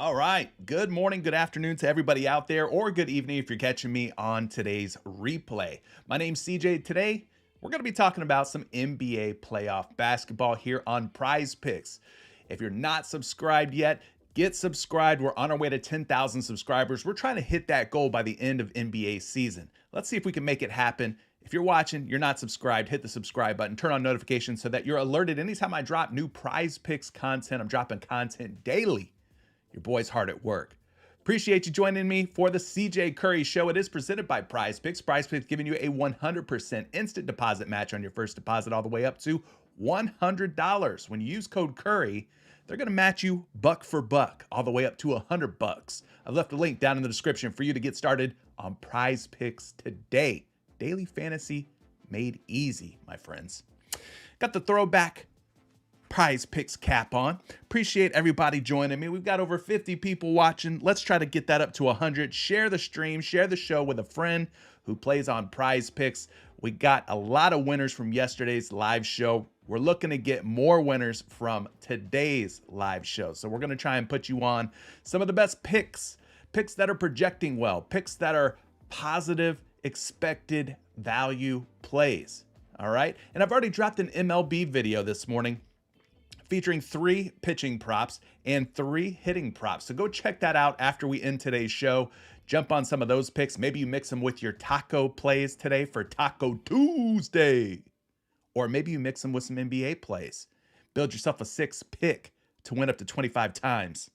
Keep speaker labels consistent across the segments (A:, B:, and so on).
A: All right. Good morning, good afternoon to everybody out there, or good evening if you're catching me on today's replay. My name's CJ. Today, we're going to be talking about some NBA playoff basketball here on PrizePicks. If you're not subscribed yet, get subscribed. We're on our way to 10,000 subscribers. We're trying to hit that goal by the end of NBA season. Let's see if we can make it happen. If you're watching, you're not subscribed, hit the subscribe button, turn on notifications so that you're alerted anytime I drop new PrizePicks content. I'm dropping content daily. Your boy's hard at work. Appreciate you joining me for the CJ Curry Show. It is presented by PrizePicks. PrizePicks giving you a 100% instant deposit match on your first deposit all the way up to $100. When you use code Curry, they're going to match you buck for buck all the way up to $100. I've left a link down in the description for you to get started on PrizePicks today. Daily fantasy made easy, my friends. Got the throwback PrizePicks cap on. Appreciate everybody joining me. We've got over 50 people watching. Let's try to get that up to 100. Share the stream, share the show with a friend who plays on PrizePicks. We got a lot of winners from yesterday's live show. We're looking to get more winners from today's live show. So we're going to try and put you on some of the best picks that are projecting well, picks that are positive expected value plays. All right. And I've already dropped an MLB video this morning featuring 3 pitching props and 3 hitting props. So go check that out after we end today's show. Jump on some of those picks. Maybe you mix them with your taco plays today for Taco Tuesday. Or maybe you mix them with some NBA plays. Build yourself a 6 pick to win up to 25 times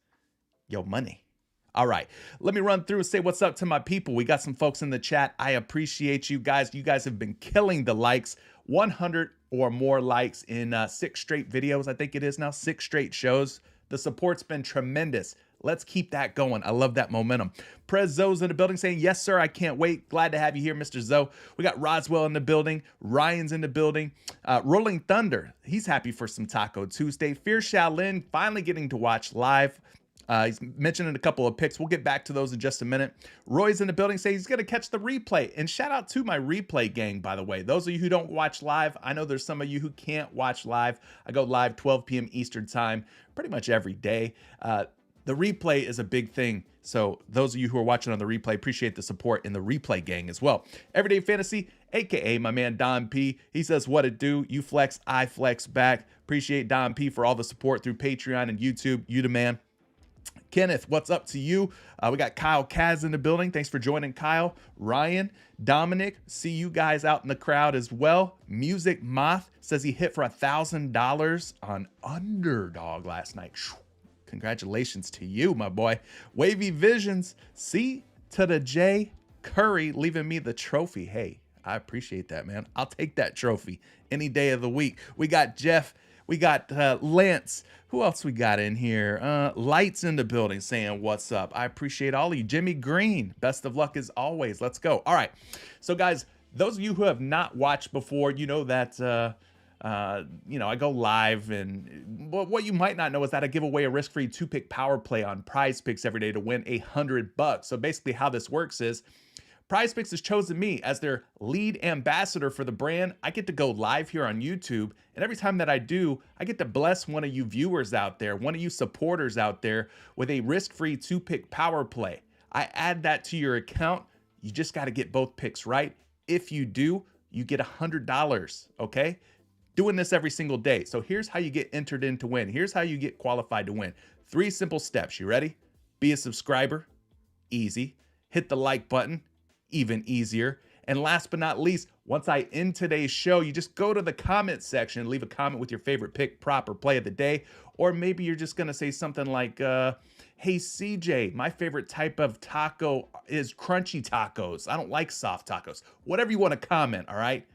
A: your money. All right, let me run through and say what's up to my people. We got some folks in the chat. I appreciate you guys. You guys have been killing the likes. 100 or more likes in 6 straight videos. I think it is now 6 straight shows. The support's been tremendous. Let's keep that going. I love that momentum. Prez Zoe's in the building saying, yes, sir, I can't wait. Glad to have you here, Mr. Zoe. We got Roswell in the building. Ryan's in the building. Rolling Thunder, he's happy for some Taco Tuesday. Fear Shaolin finally getting to watch live. He's mentioning a couple of picks. We'll get back to those in just a minute. Roy's in the building saying he's going to catch the replay. And shout out to my replay gang, by the way. Those of you who don't watch live, I know there's some of you who can't watch live. I go live 12 p.m. Eastern time pretty much every day. The replay is a big thing. So those of you who are watching on the replay, appreciate the support in the replay gang as well. Everyday Fantasy, aka my man Don P. He says, what it do? You flex, I flex back. Appreciate Don P for all the support through Patreon and YouTube. You the man. Kenneth, what's up to you? We got Kyle Kaz in the building. Thanks for joining, Kyle. Ryan, Dominic, see you guys out in the crowd as well. Music Moth says he hit for $1,000 on Underdog last night. Congratulations to you, my boy. Wavy Visions, C to the J. Curry leaving me the trophy. Hey, I appreciate that, man. I'll take that trophy any day of the week. We got Jeff. We got Lance. Who else we got in here? Lights in the building saying what's up. I appreciate all of you. Jimmy Green, best of luck as always. Let's go. All right. So, guys, those of you who have not watched before, you know that, I go live. And what you might not know is that I give away a risk-free 2-pick power play on PrizePicks every day to win $100. So, basically how this works is PrizePicks has chosen me as their lead ambassador for the brand. I get to go live here on YouTube, and every time that I do, I get to bless one of you viewers out there, one of you supporters out there with a risk-free 2-pick power play. I add that to your account. You just got to get both picks right. If you do, you get $100, okay? Doing this every single day. So here's how you get entered in to win. Here's how you get qualified to win. 3 simple steps. You ready? Be a subscriber. Easy. Hit the like button. Even easier. And last but not least, once I end today's show, you just go to the comment section, leave a comment with your favorite pick, prop, or play of the day. Or maybe you're just going to say something like, hey, CJ, my favorite type of taco is crunchy tacos. I don't like soft tacos. Whatever you want to comment, all right?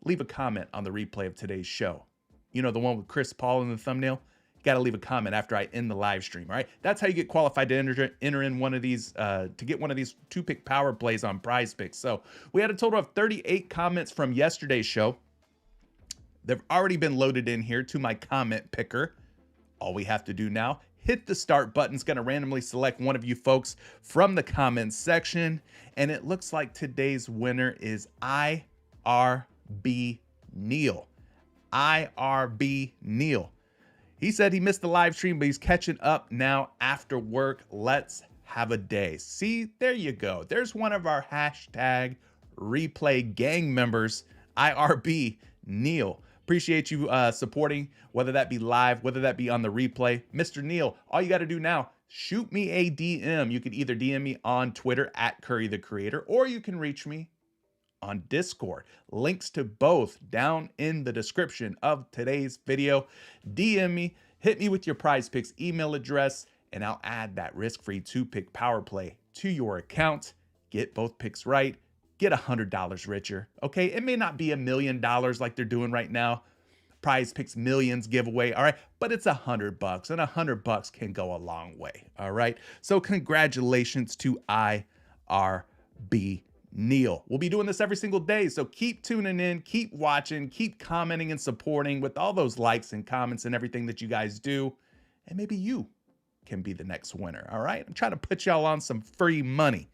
A: Leave a comment on the replay of today's show. You know, the one with Chris Paul in the thumbnail? Got to leave a comment after I end the live stream. All right. That's how you get qualified to enter in one of these, to get one of these 2-pick power plays on PrizePicks. So we had a total of 38 comments from yesterday's show. They've already been loaded in here to my comment picker. All we have to do now, hit the start button. It's going to randomly select one of you folks from the comments section. And it looks like today's winner is IRB Neal. IRB Neal. He said he missed the live stream, but he's catching up now after work. Let's have a day. See, there you go. There's one of our hashtag replay gang members, IRB Neal. Appreciate you supporting, whether that be live, whether that be on the replay. Mr. Neal, all you got to do now, shoot me a DM. You can either DM me on Twitter at Curry the Creator, or you can reach me on Discord. Links to both down in the description of today's video. DM me, hit me with your PrizePicks email address, and I'll add that risk-free 2-pick power play to your account. Get both picks right, get $100 richer. Okay, it may not be $1 million like they're doing right now. PrizePicks Millions giveaway, all right, but it's $100, and $100 can go a long way. All right, so congratulations to IRB Neal. We'll be doing this every single day, so keep tuning in, keep watching, keep commenting and supporting with all those likes and comments and everything that you guys do, and maybe you can be the next winner, all right? I'm trying to put y'all on some free money.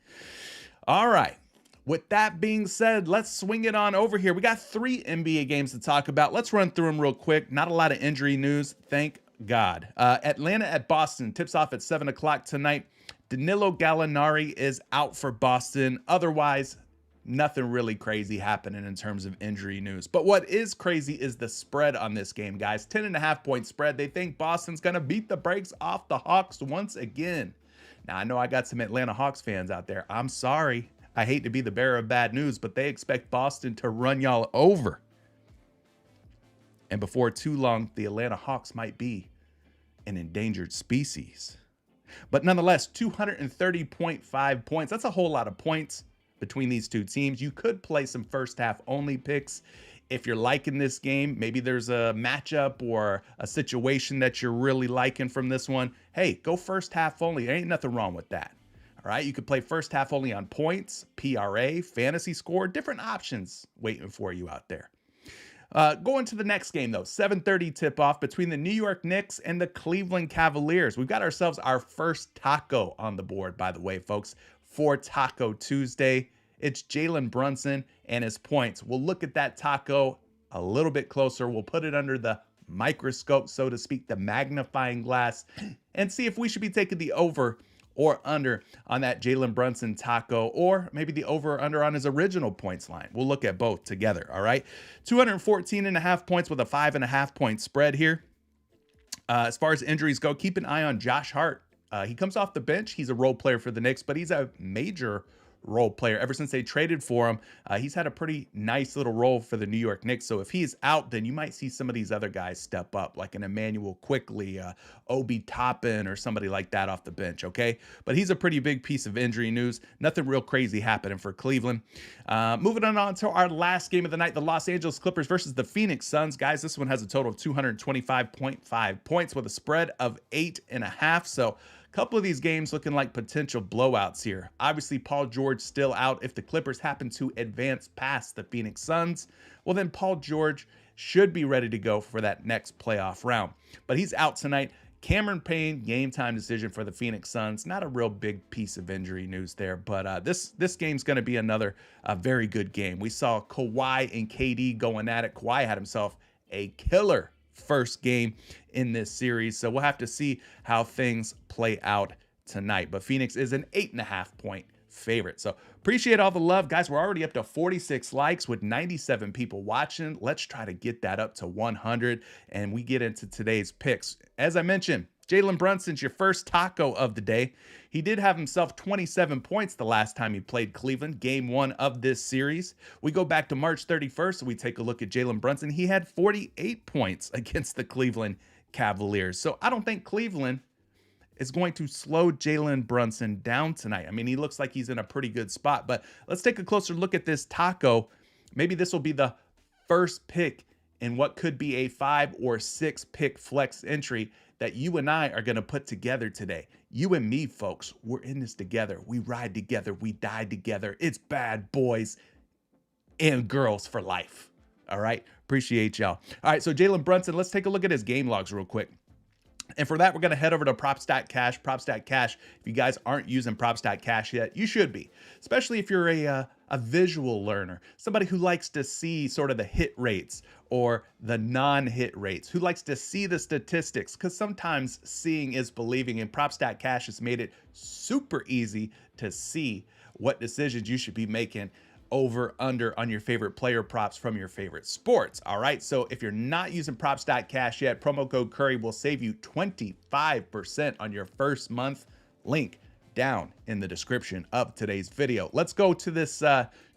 A: All right, with that being said, let's swing it on over here. We got 3 NBA games to talk about. Let's run through them real quick. Not a lot of injury news, thank God. Atlanta at Boston tips off at 7 o'clock tonight. Danilo Gallinari is out for Boston. Otherwise, nothing really crazy happening in terms of injury news. But what is crazy is the spread on this game, guys. 10.5-point spread. They think Boston's going to beat the brakes off the Hawks once again. Now, I know I got some Atlanta Hawks fans out there. I'm sorry. I hate to be the bearer of bad news, but they expect Boston to run y'all over. And before too long, the Atlanta Hawks might be an endangered species. But nonetheless, 230.5 points. That's a whole lot of points between these two teams. You could play some first half only picks If you're liking this game, maybe there's a matchup or a situation that you're really liking from this one. Hey, go first half only. There ain't nothing wrong with that. All right, you could play first half only on points, PRA, fantasy score, different options waiting for you out there. Going to the next game, though, 7:30 tip-off between the New York Knicks and the Cleveland Cavaliers. We've got ourselves our first taco on the board, by the way, folks, for Taco Tuesday. It's Jalen Brunson and his points. We'll look at that taco a little bit closer. We'll put it under the microscope, so to speak, the magnifying glass, and see if we should be taking the over or under on that Jalen Brunson taco, or maybe the over or under on his original points line. We'll look at both together, all right? 214.5 points with a 5.5 point spread here. As far as injuries go, keep an eye on Josh Hart. He comes off the bench. He's a role player for the Knicks, but he's a major role player. Ever since they traded for him, he's had a pretty nice little role for the New York Knicks. So if he's out, then you might see some of these other guys step up, like an Emmanuel Quickly, Obi Toppin, or somebody like that off the bench, okay? But he's a pretty big piece of injury news. Nothing real crazy happening for Cleveland. Moving on to our last game of the night, the Los Angeles Clippers versus the Phoenix Suns. Guys, this one has a total of 225.5 points with a spread of 8.5. So couple of these games looking like potential blowouts here. Obviously, Paul George still out. If the Clippers happen to advance past the Phoenix Suns, well, then Paul George should be ready to go for that next playoff round. But he's out tonight. Cameron Payne, game time decision for the Phoenix Suns. Not a real big piece of injury news there, but this game's going to be another very good game. We saw Kawhi and KD going at it. Kawhi had himself a killer first game in this series, so we'll have to see how things play out tonight. But Phoenix is an 8.5 point favorite. So appreciate all the love, guys. We're already up to 46 likes with 97 people watching. Let's try to get that up to 100, and we get into today's picks. As I mentioned, Jalen Brunson's your first taco of the day. He did have himself 27 points the last time he played Cleveland, game one of this series. We go back to March 31st, and we take a look at Jalen Brunson. He had 48 points against the Cleveland Cavaliers. So I don't think Cleveland is going to slow Jalen Brunson down tonight. I mean, he looks like he's in a pretty good spot, but let's take a closer look at this taco. Maybe this will be the first pick in what could be a 5 or 6 pick flex entry that you and I are going to put together today. You and me, folks, we're in this together. We ride together. We die together. It's bad boys and girls for life. All right. Appreciate y'all. All right. So Jalen Brunson, let's take a look at his game logs real quick. And for that, we're going to head over to PropStatCash. PropStatCash, if you guys aren't using PropStatCash yet, you should be, especially if you're a visual learner, somebody who likes to see sort of the hit rates or the non-hit rates, who likes to see the statistics, because sometimes seeing is believing, and PropStatCash has made it super easy to see what decisions you should be making over under on your favorite player props from your favorite sports. All right. So if you're not using PropStatCash yet, promo code Curry will save you 25% on your first month. Link down in the description of today's video. Let's go to this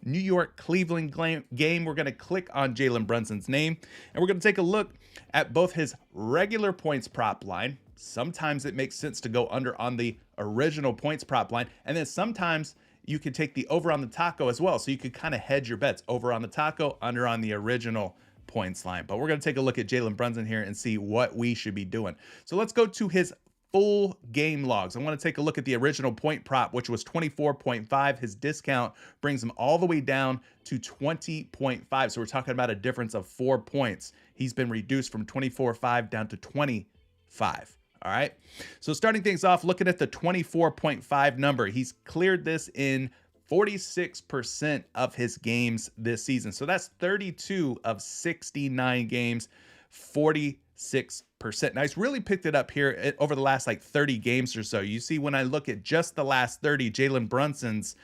A: New York Cleveland game. We're going to click on Jalen Brunson's name, and we're going to take a look at both his regular points prop line. Sometimes it makes sense to go under on the original points prop line, and then sometimes you could take the over on the taco as well. So you could kind of hedge your bets, over on the taco, under on the original points line. But we're going to take a look at Jalen Brunson here and see what we should be doing. So let's go to his full game logs. I want to take a look at the original point prop, which was 24.5. His discount brings him all the way down to 20.5. So we're talking about a difference of 4 points. He's been reduced from 24.5 down to 25. All right. So starting things off, looking at the 24.5 number, he's cleared this in 46% of his games this season. So that's 32 of 69 games, 46%. Now he's really picked it up here over the last like 30 games or so. You see, when I look at just the last 30, Jalen Brunson's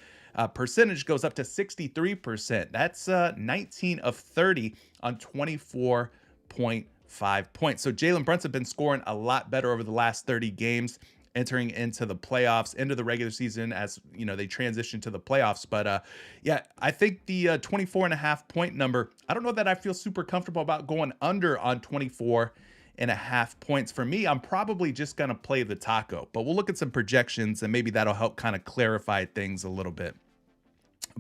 A: percentage goes up to 63%. That's 19 of 30 on 24.5 points. So Jalen Brunson been scoring a lot better over the last 30 games, entering into the playoffs, into the regular season, as you know, they transition to the playoffs. But yeah, I think the 24.5 point number, I don't know that I feel super comfortable about going under on 24.5 points. For me, I'm probably just going to play the taco, but we'll look at some projections and maybe that'll help kind of clarify things a little bit.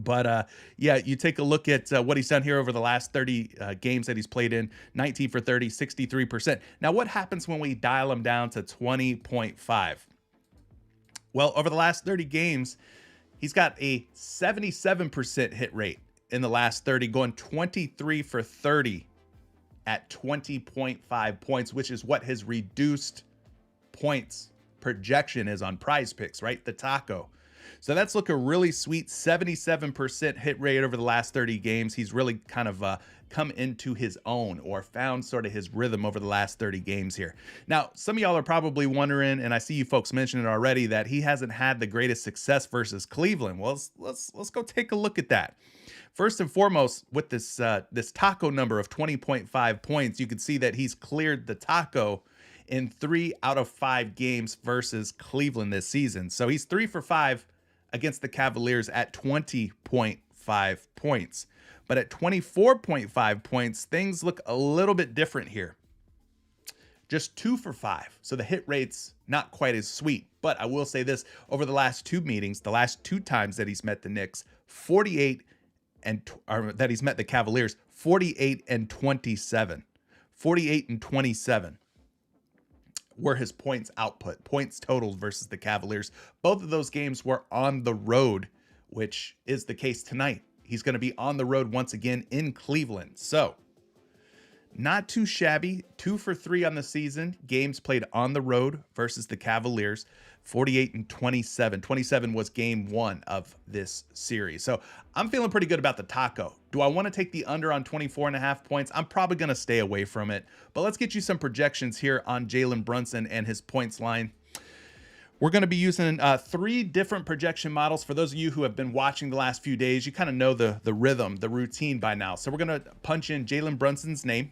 A: But yeah, you take a look at what he's done here over the last 30 games that he's played in. 19 for 30, 63%. Now, what happens when we dial him down to 20.5? Well, over the last 30 games, he's got a 77% hit rate in the last 30, going 23 for 30 at 20.5 points, which is what his reduced points projection is on PrizePicks, right? The taco. So that's looking really sweet. 77% hit rate over the last 30 games. He's really kind of come into his own, or found sort of his rhythm over the last 30 games here. Now, some of y'all are probably wondering, and I see you folks mention it already, that he hasn't had the greatest success versus Cleveland. Well, let's go take a look at that. First and foremost, with this this taco number of 20.5 points, you can see that he's cleared the taco in 3 out of 5 games versus Cleveland this season. So he's 3 for 5 against the Cavaliers at 20.5 points. But at 24.5 points, things look a little bit different here. Just 2 for 5. So the hit rate's not quite as sweet. But I will say this, over the last 2 meetings, the last 2 times that he's met the Knicks, 48 and or that he's met the Cavaliers, 48 and 27. 48 and 27 were his points output, points totaled versus the Cavaliers. Both of those games were on the road, which is the case tonight. He's going to be on the road once again in Cleveland. So not too shabby. 2 for 3 on the season. Games played on the road versus the Cavaliers. 48 and 27. 27 was game 1 of this series. So I'm feeling pretty good about the taco. Do I want to take the under on 24.5 points? I'm probably going to stay away from it. But let's get you some projections here on Jalen Brunson and his points line. We're going to be using 3 different projection models. For those of you who have been watching the last few days, you kind of know the rhythm, the routine by now. So we're going to punch in Jalen Brunson's name.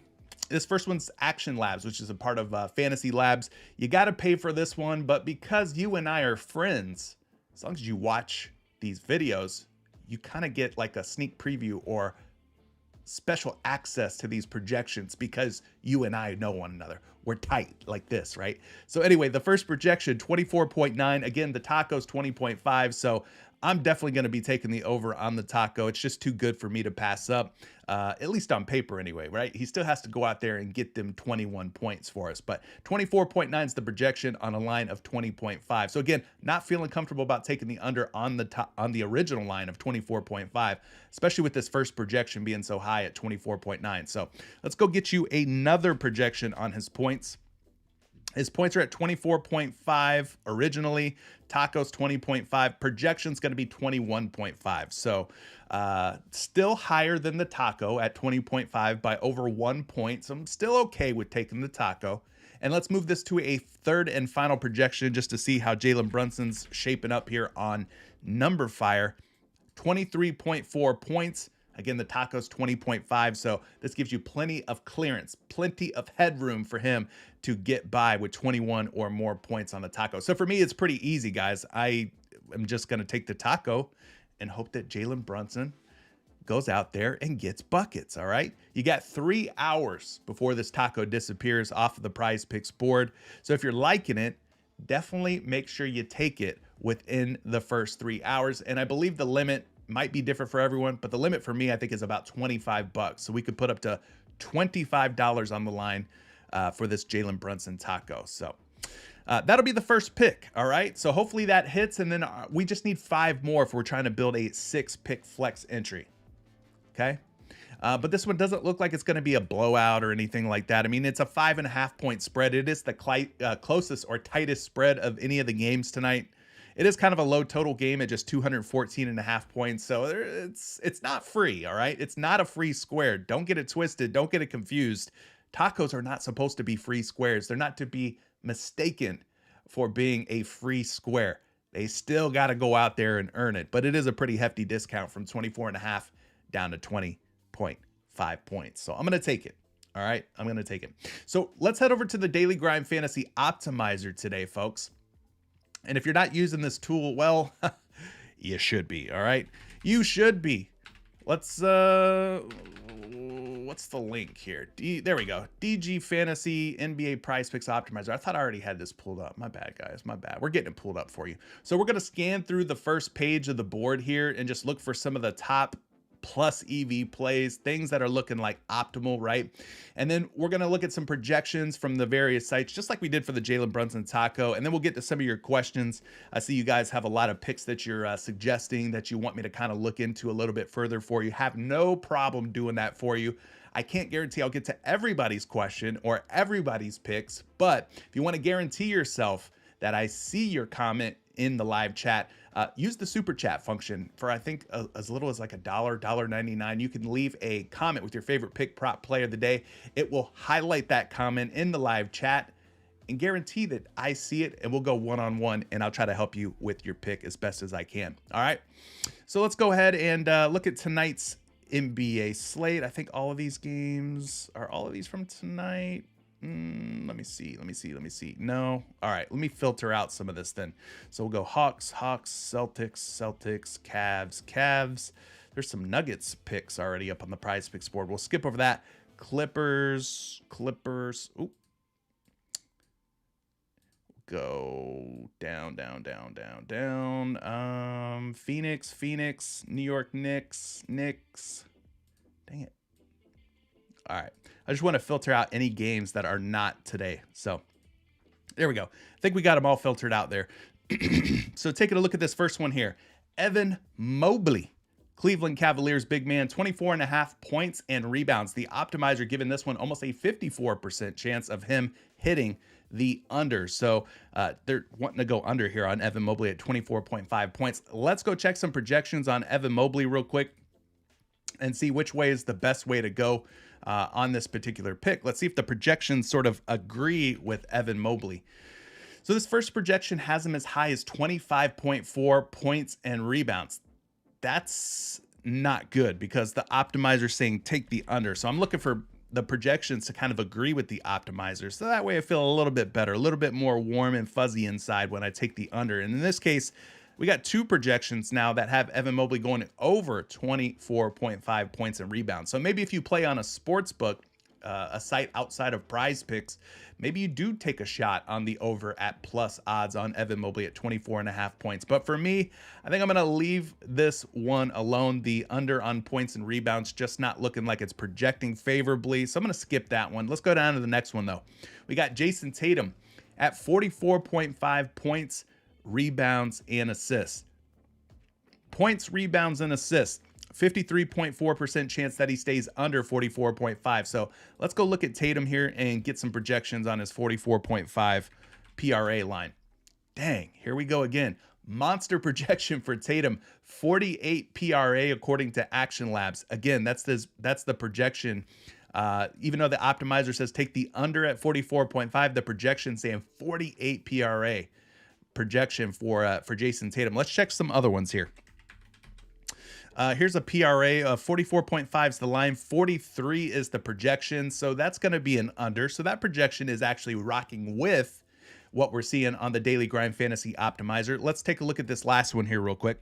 A: This first one's Action Labs, which is a part of Fantasy Labs. You got to pay for this one, but because you and I are friends, as long as you watch these videos, you kind of get like a sneak preview or special access to these projections because you and I know one another. We're tight like this, right? So anyway, the first projection, 24.9. Again, the taco's 20.5. So I'm definitely going to be taking the over on the taco. It's just too good for me to pass up, at least on paper anyway, right? He still has to go out there and get them 21 points for us. But 24.9 is the projection on a line of 20.5. So again, not feeling comfortable about taking the under on the original line of 24.5, especially with this first projection being so high at 24.9. So let's go get you another projection on his points. His points are at 24.5 originally. Taco's 20.5. Projection's going to be 21.5. So still higher than the taco at 20.5 by over 1 point. So I'm still okay with taking the taco. And let's move this to a third and final projection just to see how Jalen Brunson's shaping up here on Number Fire. 23.4 points. Again, the taco's 20.5, so this gives you plenty of clearance, plenty of headroom for him to get by with 21 or more points on the taco. So for me, it's pretty easy, guys. I am just going to take the taco and hope that Jalen Brunson goes out there and gets buckets, all right? You got 3 hours before this taco disappears off of the PrizePicks board. So if you're liking it, definitely make sure you take it within the first 3 hours. And I believe the limit might be different for everyone, but the limit for me, I think, is about 25 bucks. So we could put up to $25 on the line for this Jalen Brunson taco. So that'll be the first pick. All right. So hopefully that hits. And then we just need 5 more if we're trying to build a 6-pick flex entry. Okay. But this one doesn't look like it's going to be a blowout or anything like that. I mean, it's a 5.5 point spread. It is the closest or tightest spread of any of the games tonight. It is kind of a low total game at just 214.5 points. So it's not free, all right? It's not a free square. Don't get it twisted. Don't get it confused. Tacos are not supposed to be free squares. They're not to be mistaken for being a free square. They still got to go out there and earn it. But it is a pretty hefty discount from 24.5 down to 20.5 points. So I'm going to take it. All right? I'm going to take it. So let's head over to the Daily Grind Fantasy Optimizer today, folks. And if you're not using this tool, well, you should be, all right? You should be. What's what's the link here? There we go. DG Fantasy NBA Prize Picks Optimizer. I thought I already had this pulled up. My bad, guys. My bad. We're getting it pulled up for you. So we're going to scan through the first page of the board here and just look for some of the top plus EV plays, things that are looking like optimal, right? And then we're going to look at some projections from the various sites, just like we did for the Jalen Brunson taco. And then we'll get to some of your questions. I see you guys have a lot of picks that you're suggesting that you want me to kind of look into a little bit further for you. Have no problem doing that for you. I can't guarantee I'll get to everybody's question or everybody's picks, but if you want to guarantee yourself that I see your comment in the live chat, use the super chat function for, I think, as little as like $1.99. You can leave a comment with your favorite pick, prop, play of the day. It will highlight that comment in the live chat and guarantee that I see it, and we'll go one-on-one, and I'll try to help you with your pick as best as I can. All right, so let's go ahead and look at tonight's NBA slate. I think all of these games are all of these from tonight. Let me see. No. All right, let me filter out some of this then. So we'll go Hawks, Celtics, Cavs. There's some Nuggets picks already up on the Prize Picks board. We'll skip over that. Clippers. Oop. Go down. Phoenix, New York Knicks. Dang it. All right. I just want to filter out any games that are not today. So there we go. I think we got them all filtered out there. So taking a look at this first one here. Evan Mobley, Cleveland Cavaliers big man, 24.5 points and rebounds. The optimizer giving this one almost a 54% chance of him hitting the under. So they're wanting to go under here on Evan Mobley at 24.5 points. Let's go check some projections on Evan Mobley real quick and see which way is the best way to go on this particular pick. Let's see if the projections sort of agree with Evan Mobley. So this first projection has him as high as 25.4 points and rebounds. That's not good because the optimizer is saying take the under. So I'm looking for the projections to kind of agree with the optimizer. So that way I feel a little bit better, a little bit more warm and fuzzy inside when I take the under. And in this case, we got two projections now that have Evan Mobley going over 24.5 points and rebounds. So maybe if you play on a sports book, a site outside of PrizePicks, maybe you do take a shot on the over at plus odds on Evan Mobley at 24.5 points. But for me, I think I'm going to leave this one alone. The under on points and rebounds just not looking like it's projecting favorably. So I'm going to skip that one. Let's go down to the next one, though. We got Jason Tatum at 44.5 points, rebounds, and assists. Points, rebounds, and assists. 53.4% chance that he stays under 44.5. So let's go look at Tatum here and get some projections on his 44.5 PRA line. Dang, here we go again. Monster projection for Tatum, 48 PRA according to Action Labs. Again, that's the projection. Even though the optimizer says take the under at 44.5, the projection saying 48 PRA projection for Jason Tatum. Let's check some other ones here. Here's a PRA of 44.5 is the line, 43 is the projection. So that's going to be an under. So that projection is actually rocking with what we're seeing on the Daily Grind Fantasy Optimizer. Let's take a look at this last one here real quick.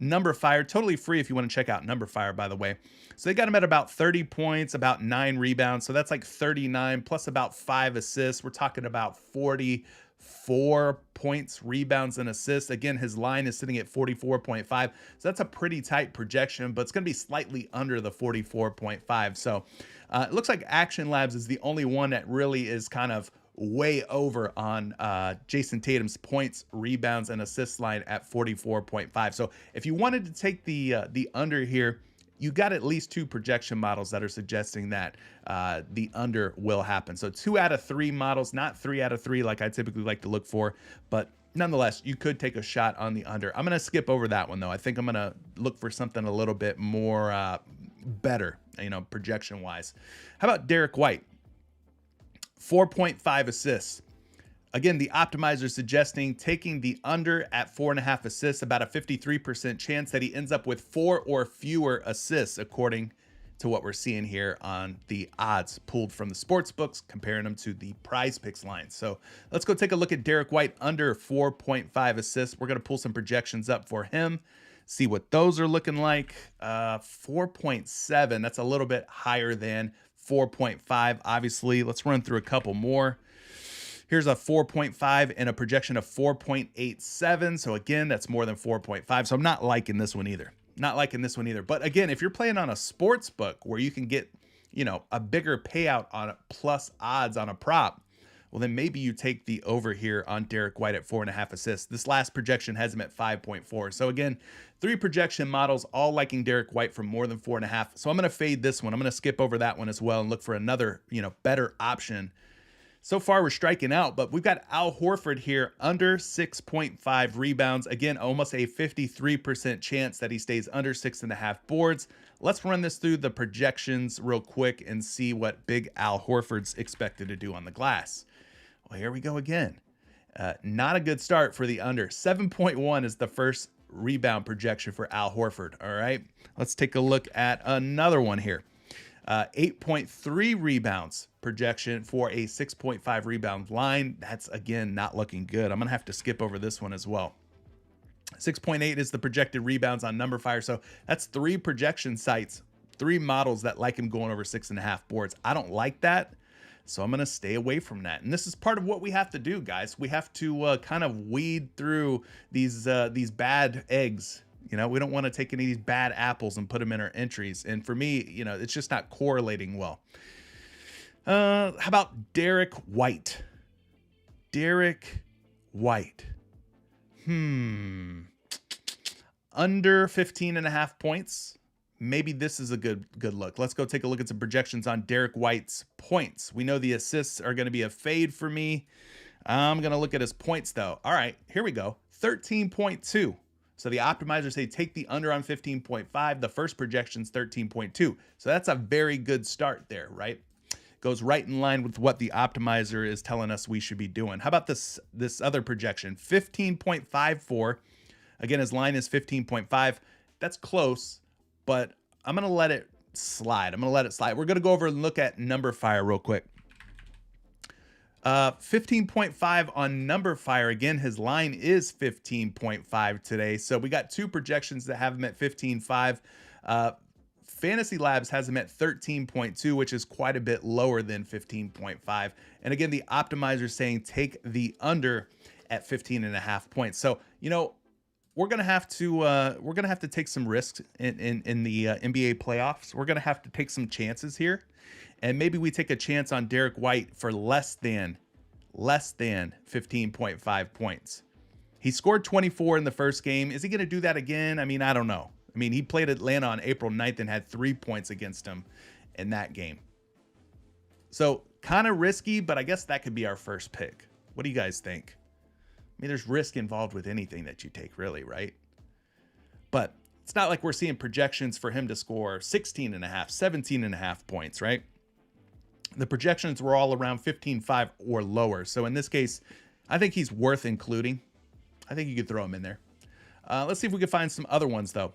A: Number Fire, totally free if you want to check out Number Fire, by the way. So they got him at about 30 points, about 9 rebounds. So that's like 39 plus about 5 assists. We're talking about 44 points, rebounds, and assists. Again, his line is sitting at 44.5. So that's a pretty tight projection, but it's going to be slightly under the 44.5. So it looks like Action Labs is the only one that really is kind of way over on Jason Tatum's points, rebounds, and assists line at 44.5. So if you wanted to take the under here, you got at least 2 projection models that are suggesting that the under will happen. So 2 out of 3 models, not 3 out of 3 like I typically like to look for, but nonetheless, you could take a shot on the under. I'm going to skip over that one, though. I think I'm going to look for something a little bit more better, projection-wise. How about Derek White? 4.5 assists. Again, the optimizer suggesting taking the under at 4.5 assists, about a 53% chance that he ends up with 4 or fewer assists, according to what we're seeing here on the odds pulled from the sports books, comparing them to the PrizePicks line. So let's go take a look at Derek White under 4.5 assists. We're going to pull some projections up for him. See what those are looking like. 4.7, that's a little bit higher than 4.5. Obviously, let's run through a couple more. Here's a 4.5 and a projection of 4.87. So again, that's more than 4.5. So I'm not liking this one either. Not liking this one either. But again, if you're playing on a sports book where you can get, a bigger payout on a plus odds on a prop, well, then maybe you take the over here on Derek White at 4.5 assists. This last projection has him at 5.4. So again, 3 projection models all liking Derek White for more than 4.5. So I'm going to fade this one. I'm going to skip over that one as well and look for another, better option. So far, we're striking out, but we've got Al Horford here under 6.5 rebounds. Again, almost a 53% chance that he stays under 6.5 boards. Let's run this through the projections real quick and see what big Al Horford's expected to do on the glass. Well, here we go again. Not a good start for the under. 7.1 is the first rebound projection for Al Horford. All right, let's take a look at another one here. 8.3 rebounds projection for a 6.5 rebound line. That's, again, not looking good. I'm going to have to skip over this one as well. 6.8 is the projected rebounds on Number Fire. So that's 3 projection sites, 3 models that like him going over 6.5 boards. I don't like that. So I'm going to stay away from that. And this is part of what we have to do, guys. We have to kind of weed through these bad eggs. We don't want to take any of these bad apples and put them in our entries. And for me, it's just not correlating well. How about Derek White? Derek White. Under 15.5 points. Maybe this is a good look. Let's go take a look at some projections on Derek White's points. We know the assists are going to be a fade for me. I'm going to look at his points, though. All right, here we go. 13.2. So the optimizers say take the under on 15.5. The first projection's 13.2. So that's a very good start there, right? Goes right in line with what the optimizer is telling us we should be doing. How about this other projection? 15.54. Again, his line is 15.5. That's close, but I'm going to let it slide. We're going to go over and look at Number Fire real quick. 15.5 on Number Fire. Again, his line is 15.5 today. So we got 2 projections that have him at 15.5. Fantasy Labs has him at 13.2, which is quite a bit lower than 15.5. And again, the optimizer saying take the under at 15.5 points. So, we're gonna have to take some risks in the NBA playoffs. We're gonna have to take some chances here, and maybe we take a chance on Derek White for less than 15.5 points. He scored 24 in the first game. Is he gonna do that again? I mean, I don't know. I mean, he played Atlanta on April 9th and had 3 points against him in that game. So kind of risky, but I guess that could be our first pick. What do you guys think? I mean, there's risk involved with anything that you take, really, right? But it's not like we're seeing projections for him to score 16.5, 17.5 points, right? The projections were all around 15.5 or lower. So in this case, I think he's worth including. I think you could throw him in there. Let's see if we can find some other ones, though.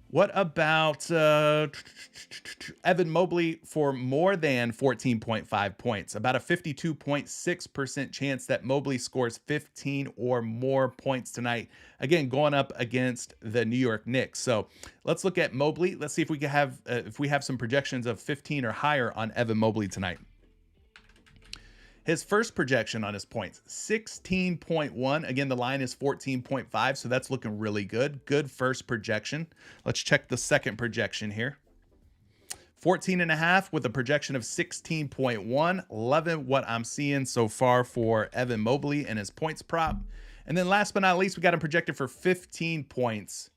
A: What about Evan Mobley for more than 14.5 points? About a 52.6% chance that Mobley scores 15 or more points tonight. Again, going up against the New York Knicks. So let's look at Mobley. Let's see if we can have some projections of 15 or higher on Evan Mobley tonight. His first projection on his points, 16.1. Again, the line is 14.5, so that's looking really good. Good first projection. Let's check the second projection here. 14.5 with a projection of 16.1. Loving what I'm seeing so far for Evan Mobley and his points prop. And then last but not least, we got him projected for 15 points.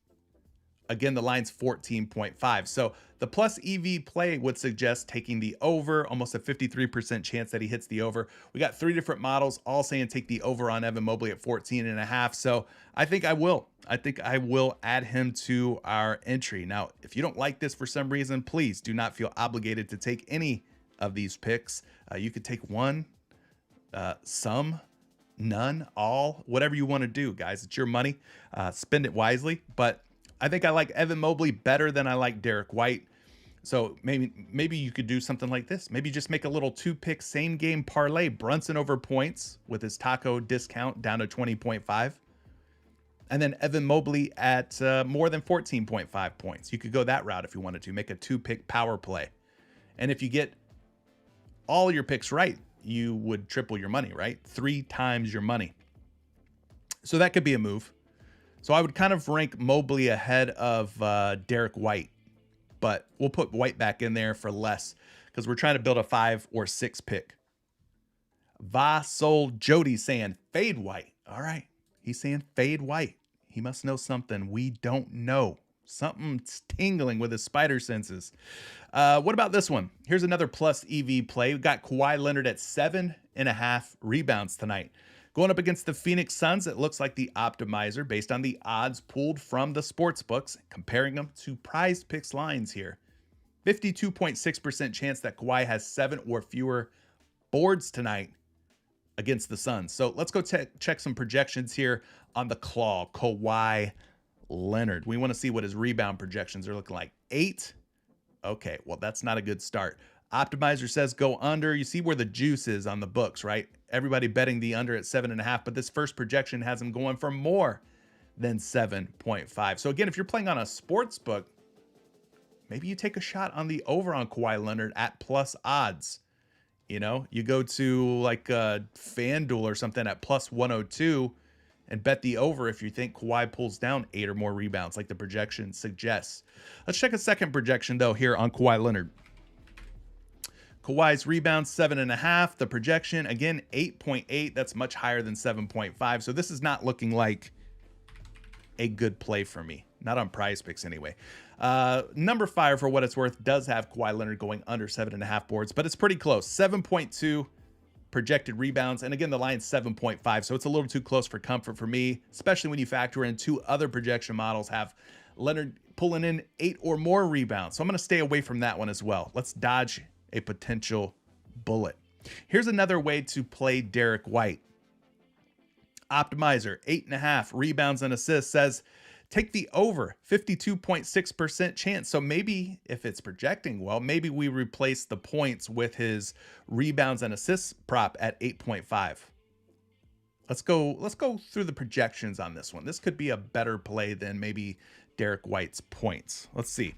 A: Again, the line's 14.5. So the plus EV play would suggest taking the over, almost a 53% chance that he hits the over. We got 3 different models all saying take the over on Evan Mobley at 14.5. So I think I will. I think I will add him to our entry. Now, if you don't like this for some reason, please do not feel obligated to take any of these picks. You could take one, some, none, all, whatever you want to do, guys. It's your money. Spend it wisely. But I think I like Evan Mobley better than I like Derek White. So maybe you could do something like this. Maybe just make a little 2-pick same game parlay. Brunson over points with his taco discount down to 20.5. And then Evan Mobley at more than 14.5 points. You could go that route if you wanted to, make a 2-pick power play. And if you get all your picks right, you would triple your money, right? 3 times your money. So that could be a move. So I would kind of rank Mobley ahead of Derek White, but we'll put White back in there for less because we're trying to build a 5 or 6 pick. Vasol Jody saying fade White. All right. He's saying fade White. He must know something we don't know. Something's tingling with his spider senses. What about this one? Here's another plus EV play. We got Kawhi Leonard at 7.5 rebounds tonight. Going up against the Phoenix Suns, it looks like the optimizer based on the odds pulled from the sports books, comparing them to PrizePicks lines here. 52.6% chance that Kawhi has 7 or fewer boards tonight against the Suns. So let's go check some projections here on the claw, Kawhi Leonard. We want to see what his rebound projections are looking like. 8. Okay, well, that's not a good start. Optimizer says go under. You see where the juice is on the books, right? Everybody betting the under at 7.5, but this first projection has him going for more than 7.5. So again, if you're playing on a sports book, maybe you take a shot on the over on Kawhi Leonard at plus odds. You know, you go to like FanDuel or something at plus 102 and bet the over if you think Kawhi pulls down 8 or more rebounds like the projection suggests. Let's check a second projection though here on Kawhi Leonard. Kawhi's rebounds 7.5. The projection again 8.8. That's much higher than 7.5. So this is not looking like a good play for me. Not on PrizePicks anyway. Number 5, for what it's worth, does have Kawhi Leonard going under 7.5 boards, but it's pretty close. 7.2 projected rebounds. And again, the line's 7.5. So it's a little too close for comfort for me, especially when you factor in 2 other projection models have Leonard pulling in 8 or more rebounds. So I'm going to stay away from that one as well. Let's dodge a potential bullet. Here's another way to play Derek White. Optimizer, 8.5 rebounds and assists, says take the over, 52.6% chance. So maybe if it's projecting well, maybe we replace the points with his rebounds and assists prop at 8.5. Let's go through the projections on this one. This could be a better play than maybe Derek White's points. Let's see.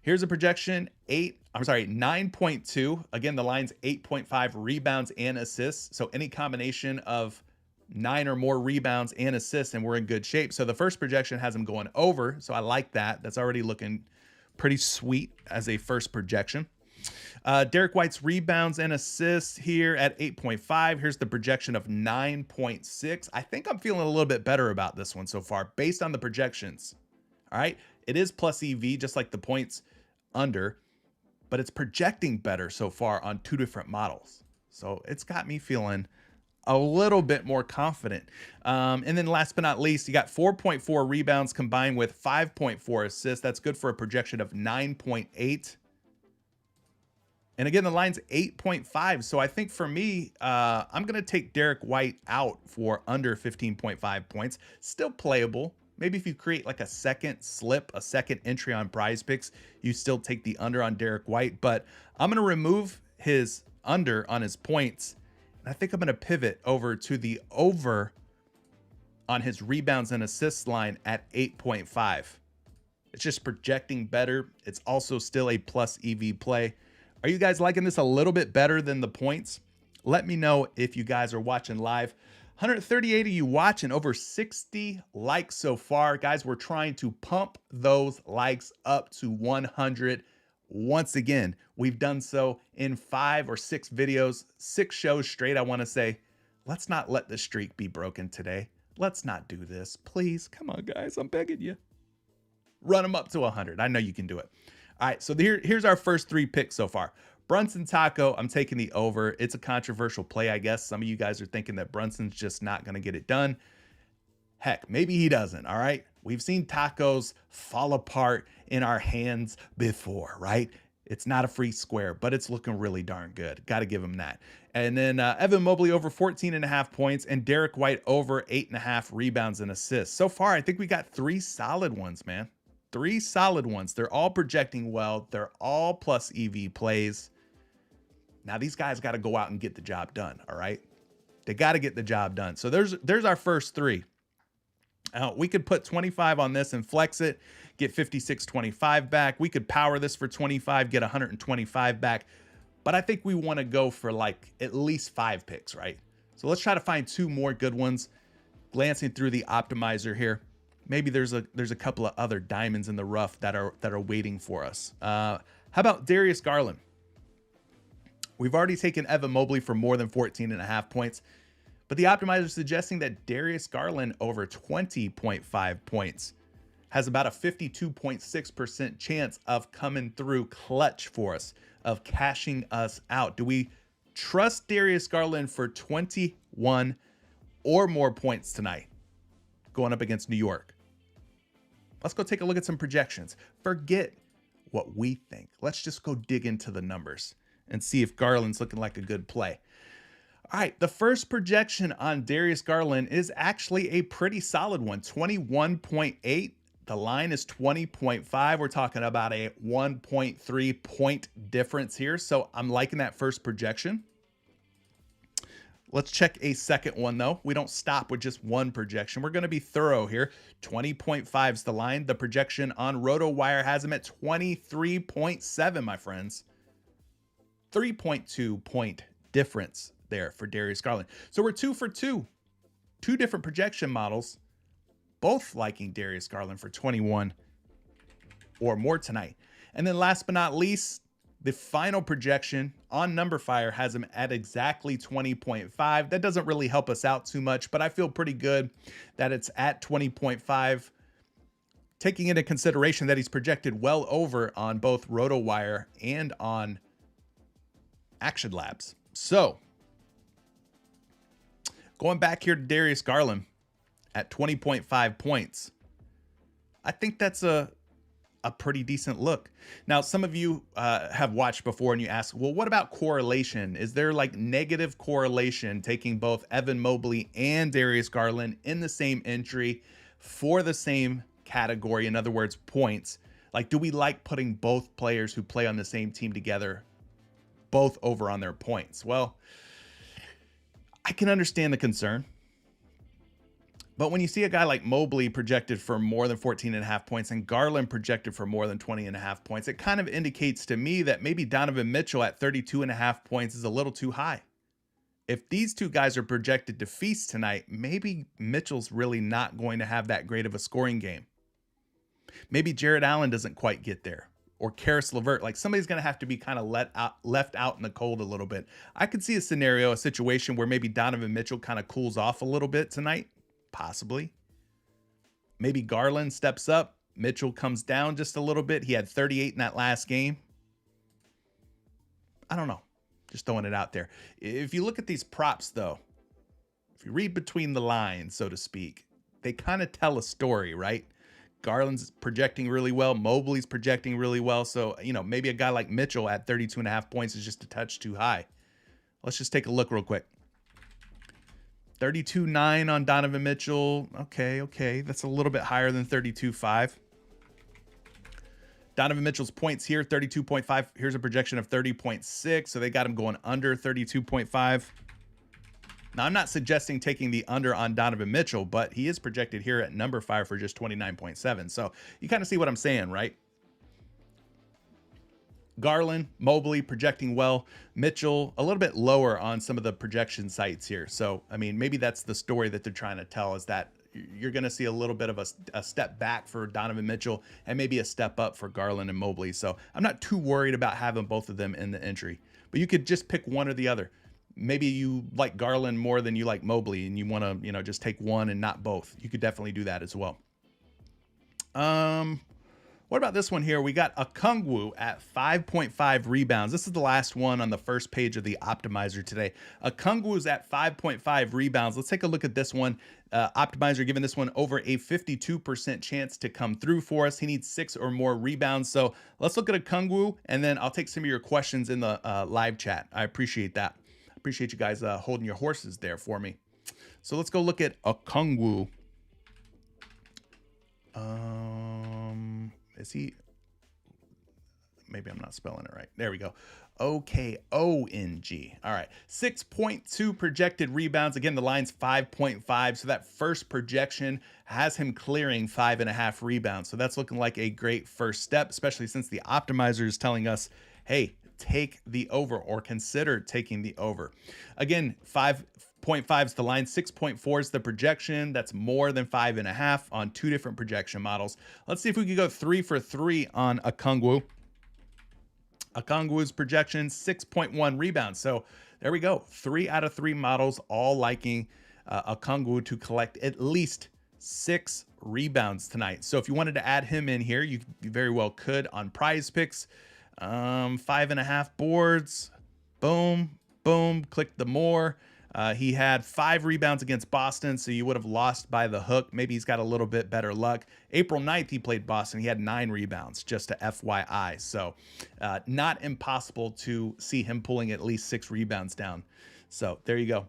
A: Here's a projection, 9.2. Again, the line's 8.5 rebounds and assists. So any combination of 9 or more rebounds and assists, and we're in good shape. So the first projection has him going over. So I like that. That's already looking pretty sweet as a first projection. Derek White's rebounds and assists here at 8.5. Here's the projection of 9.6. I think I'm feeling a little bit better about this one so far based on the projections. All right. It is plus EV, just like the points under, but it's projecting better so far on 2 different models. So it's got me feeling a little bit more confident. And then last but not least, you got 4.4 rebounds combined with 5.4 assists. That's good for a projection of 9.8. And again, the line's 8.5. So I think for me, I'm going to take Derek White out for under 15.5 points. Still playable. Maybe if you create like a second slip, a second entry on PrizePicks, you still take the under on Derek White. But I'm going to remove his under on his points. And I think I'm going to pivot over to the over on his rebounds and assists line at 8.5. It's just projecting better. It's also still a plus EV play. Are you guys liking this a little bit better than the points? Let me know if you guys are watching live. 138 of you watching, over 60 likes so far. Guys, we're trying to pump those likes up to 100. Once again, we've done so in 5 or 6 videos, 6 shows straight. I want to say, let's not let the streak be broken today. Let's not do this. Please, come on, guys. I'm begging you. Run them up to 100. I know you can do it. All right, so here's our first 3 picks so far. Brunson Taco, I'm taking the over. It's a controversial play, I guess. Some of you guys are thinking that Brunson's just not going to get it done. Heck, maybe he doesn't, all right? We've seen tacos fall apart in our hands before, right? It's not a free square, but it's looking really darn good. Got to give him that. And then Evan Mobley over 14.5 points and Derek White over 8.5 rebounds and assists. So far, I think we got 3 solid ones, man. 3 solid ones. They're all projecting well. They're all plus EV plays. Now, these guys got to go out and get the job done, all right? They got to get the job done. So there's our first 3. We could put 25 on this and flex it, get 56.25 back. We could power this for 25, get 125 back. But I think we want to go for like at least 5 picks, right? So let's try to find 2 more good ones. Glancing through the optimizer here, maybe there's a couple of other diamonds in the rough that are waiting for us. How about Darius Garland? We've already taken Evan Mobley for more than 14.5 points. But the optimizer is suggesting that Darius Garland over 20.5 points has about a 52.6% chance of coming through clutch for us, of cashing us out. Do we trust Darius Garland for 21 or more points tonight going up against New York? Let's go take a look at some projections. Forget what we think. Let's just go dig into the numbers and see if Garland's looking like a good play. All right, the first projection on Darius Garland is actually a pretty solid one, 21.8. The line is 20.5. We're talking about a 1.3 point difference here. So I'm liking that first projection. Let's check a second one, though. We don't stop with just one projection. We're going to be thorough here. 20.5 is the line. The projection on RotoWire has him at 23.7, my friends. 3.2 point difference there for Darius Garland. So we're 2 for 2. 2 different projection models, both liking Darius Garland for 21 or more tonight. And then last but not least, the final projection on Numberfire has him at exactly 20.5. That doesn't really help us out too much, but I feel pretty good that it's at 20.5, taking into consideration that he's projected well over on both RotoWire and on Action Labs. So going back here to Darius Garland at 20.5 points, I think that's a pretty decent look. Now, some of you have watched before and you ask, well, what about correlation? Is there like negative correlation taking both Evan Mobley and Darius Garland in the same entry for the same category? In other words, points. Like, do we like putting both players who play on the same team together both over on their points? Well, I can understand the concern. But when you see a guy like Mobley projected for more than 14.5 points and Garland projected for more than 20.5 points, it kind of indicates to me that maybe Donovan Mitchell at 32.5 points is a little too high. If these two guys are projected to feast tonight, maybe Mitchell's really not going to have that great of a scoring game. Maybe Jared Allen doesn't quite get there, or Karis LeVert. Like, somebody's going to have to be kind of left out in the cold a little bit. I could see a scenario, a situation where maybe Donovan Mitchell kind of cools off a little bit tonight. Possibly. Maybe Garland steps up. Mitchell comes down just a little bit. He had 38 in that last game. I don't know. Just throwing it out there. If you look at these props, though, if you read between the lines, so to speak, they kind of tell a story, right? Garland's projecting really well. Mobley's projecting really well. So, maybe a guy like Mitchell at 32.5 points is just a touch too high. Let's just take a look real quick. 32.9 on Donovan Mitchell. Okay. That's a little bit higher than 32.5. Donovan Mitchell's points here, 32.5. Here's a projection of 30.6. So they got him going under 32.5. Now, I'm not suggesting taking the under on Donovan Mitchell, but he is projected here at Numberfire for just 29.7. So you kind of see what I'm saying, right? Garland, Mobley projecting well. Mitchell a little bit lower on some of the projection sites here. So, I mean, maybe that's the story that they're trying to tell, is that you're going to see a little bit of a step back for Donovan Mitchell and maybe a step up for Garland and Mobley. So I'm not too worried about having both of them in the entry, but you could just pick one or the other. Maybe you like Garland more than you like Mobley and you want to, just take one and not both. You could definitely do that as well. What about this one here? We got Okongwu at 5.5 rebounds. This is the last one on the first page of the optimizer today. Okongwu's at 5.5 rebounds. Let's take a look at this one. Optimizer giving this one over a 52% chance to come through for us. He needs 6 or more rebounds. So let's look at Okongwu, and then I'll take some of your questions in the live chat. I appreciate that. Appreciate you guys holding your horses there for me. So let's go look at Okongwu. Is he? maybe I'm not spelling it right. There we go. OKONG. All right. 6.2 projected rebounds. Again, the line's 5.5. So that first projection has him clearing 5.5 rebounds. So that's looking like a great first step, especially since the optimizer is telling us, hey, take the over or consider taking the over. Again, 5.5 is the line, 6.4 is the projection. That's more than 5.5 on two different projection models. Let's see if we can go 3 for 3 on Okongwu. Okongwu's projection, 6.1 rebounds. So there we go. 3 out of 3 models all liking Okongwu to collect at least 6 rebounds tonight. So if you wanted to add him in here, you very well could on PrizePicks. 5.5 boards. Boom, boom. Click the more. He had 5 rebounds against Boston, so you would have lost by the hook. Maybe he's got a little bit better luck. April 9th, he played Boston. He had 9 rebounds, just to FYI. So not impossible to see him pulling at least 6 rebounds down. So there you go.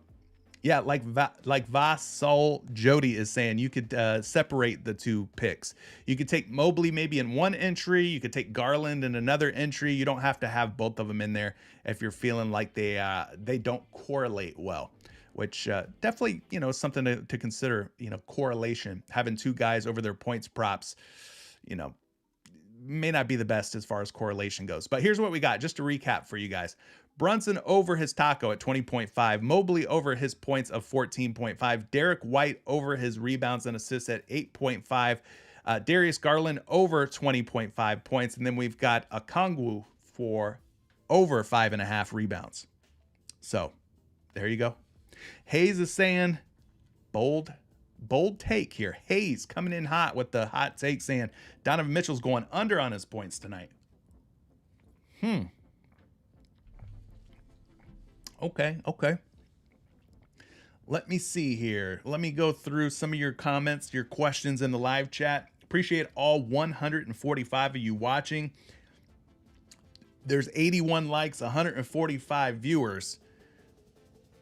A: Yeah, like Vasol Jody is saying, you could separate the two picks. You could take Mobley maybe in one entry. You could take Garland in another entry. You don't have to have both of them in there if you're feeling like they don't correlate well, which definitely, you know, is something to consider, you know, correlation. Having 2 guys over their points props, you know, may not be the best as far as correlation goes. But here's what we got, just to recap for you guys. Brunson over his taco at 20.5. Mobley over his points of 14.5. Derek White over his rebounds and assists at 8.5. Darius Garland over 20.5 points. And then we've got Okongwu for over 5.5 rebounds. So there you go. Hayes is saying bold take here. Hayes coming in hot with the hot take, saying Donovan Mitchell's going under on his points tonight. Okay. Let me see here. Let me go through some of your comments, your questions in the live chat. Appreciate all 145 of you watching. There's 81 likes, 145 viewers.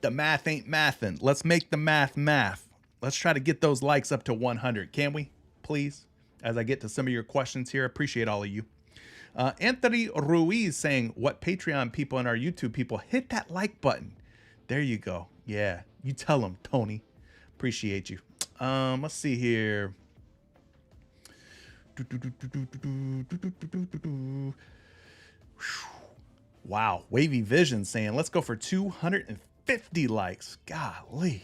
A: The math ain't mathin'. Let's make the math. Let's try to get those likes up to 100. Can we, please? As I get to some of your questions here, appreciate all of you. Anthony Ruiz saying, what Patreon people and our YouTube people, hit that like button. There you go. Yeah, you tell them, Tony. Appreciate you. Let's see here. Wow, Wavy Vision saying, let's go for 250 likes. Golly.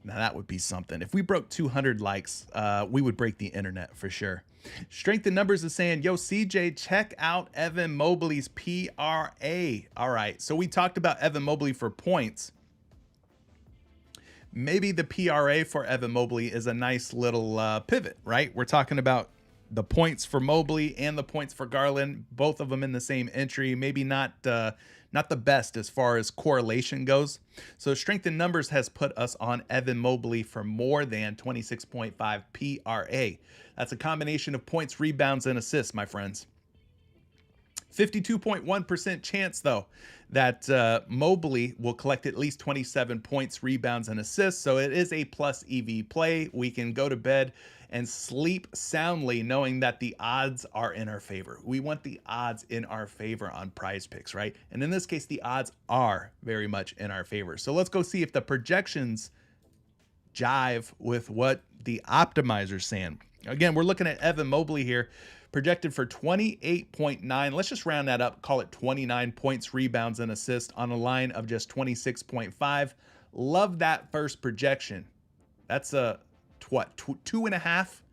A: Now that would be something. If we broke 200 likes, we would break the internet for sure. Strength in Numbers is saying, yo, CJ, check out Evan Mobley's PRA. All right, so we talked about Evan Mobley for points. Maybe the PRA for Evan Mobley is a nice little pivot, right? We're talking about the points for Mobley and the points for Garland, both of them in the same entry. Maybe not the best as far as correlation goes. So Strength in Numbers has put us on Evan Mobley for more than 26.5 PRA. That's a combination of points, rebounds, and assists, my friends. 52.1% chance, though, that Mobley will collect at least 27 points, rebounds, and assists. So it is a plus EV play. We can go to bed and sleep soundly knowing that the odds are in our favor. We want the odds in our favor on PrizePicks, right? And in this case, the odds are very much in our favor. So let's go see if the projections jive with what the optimizer's saying. Again, we're looking at Evan Mobley here, projected for 28.9. Let's just round that up, call it 29 points, rebounds, and assists on a line of just 26.5. Love that first projection. That's a two and a half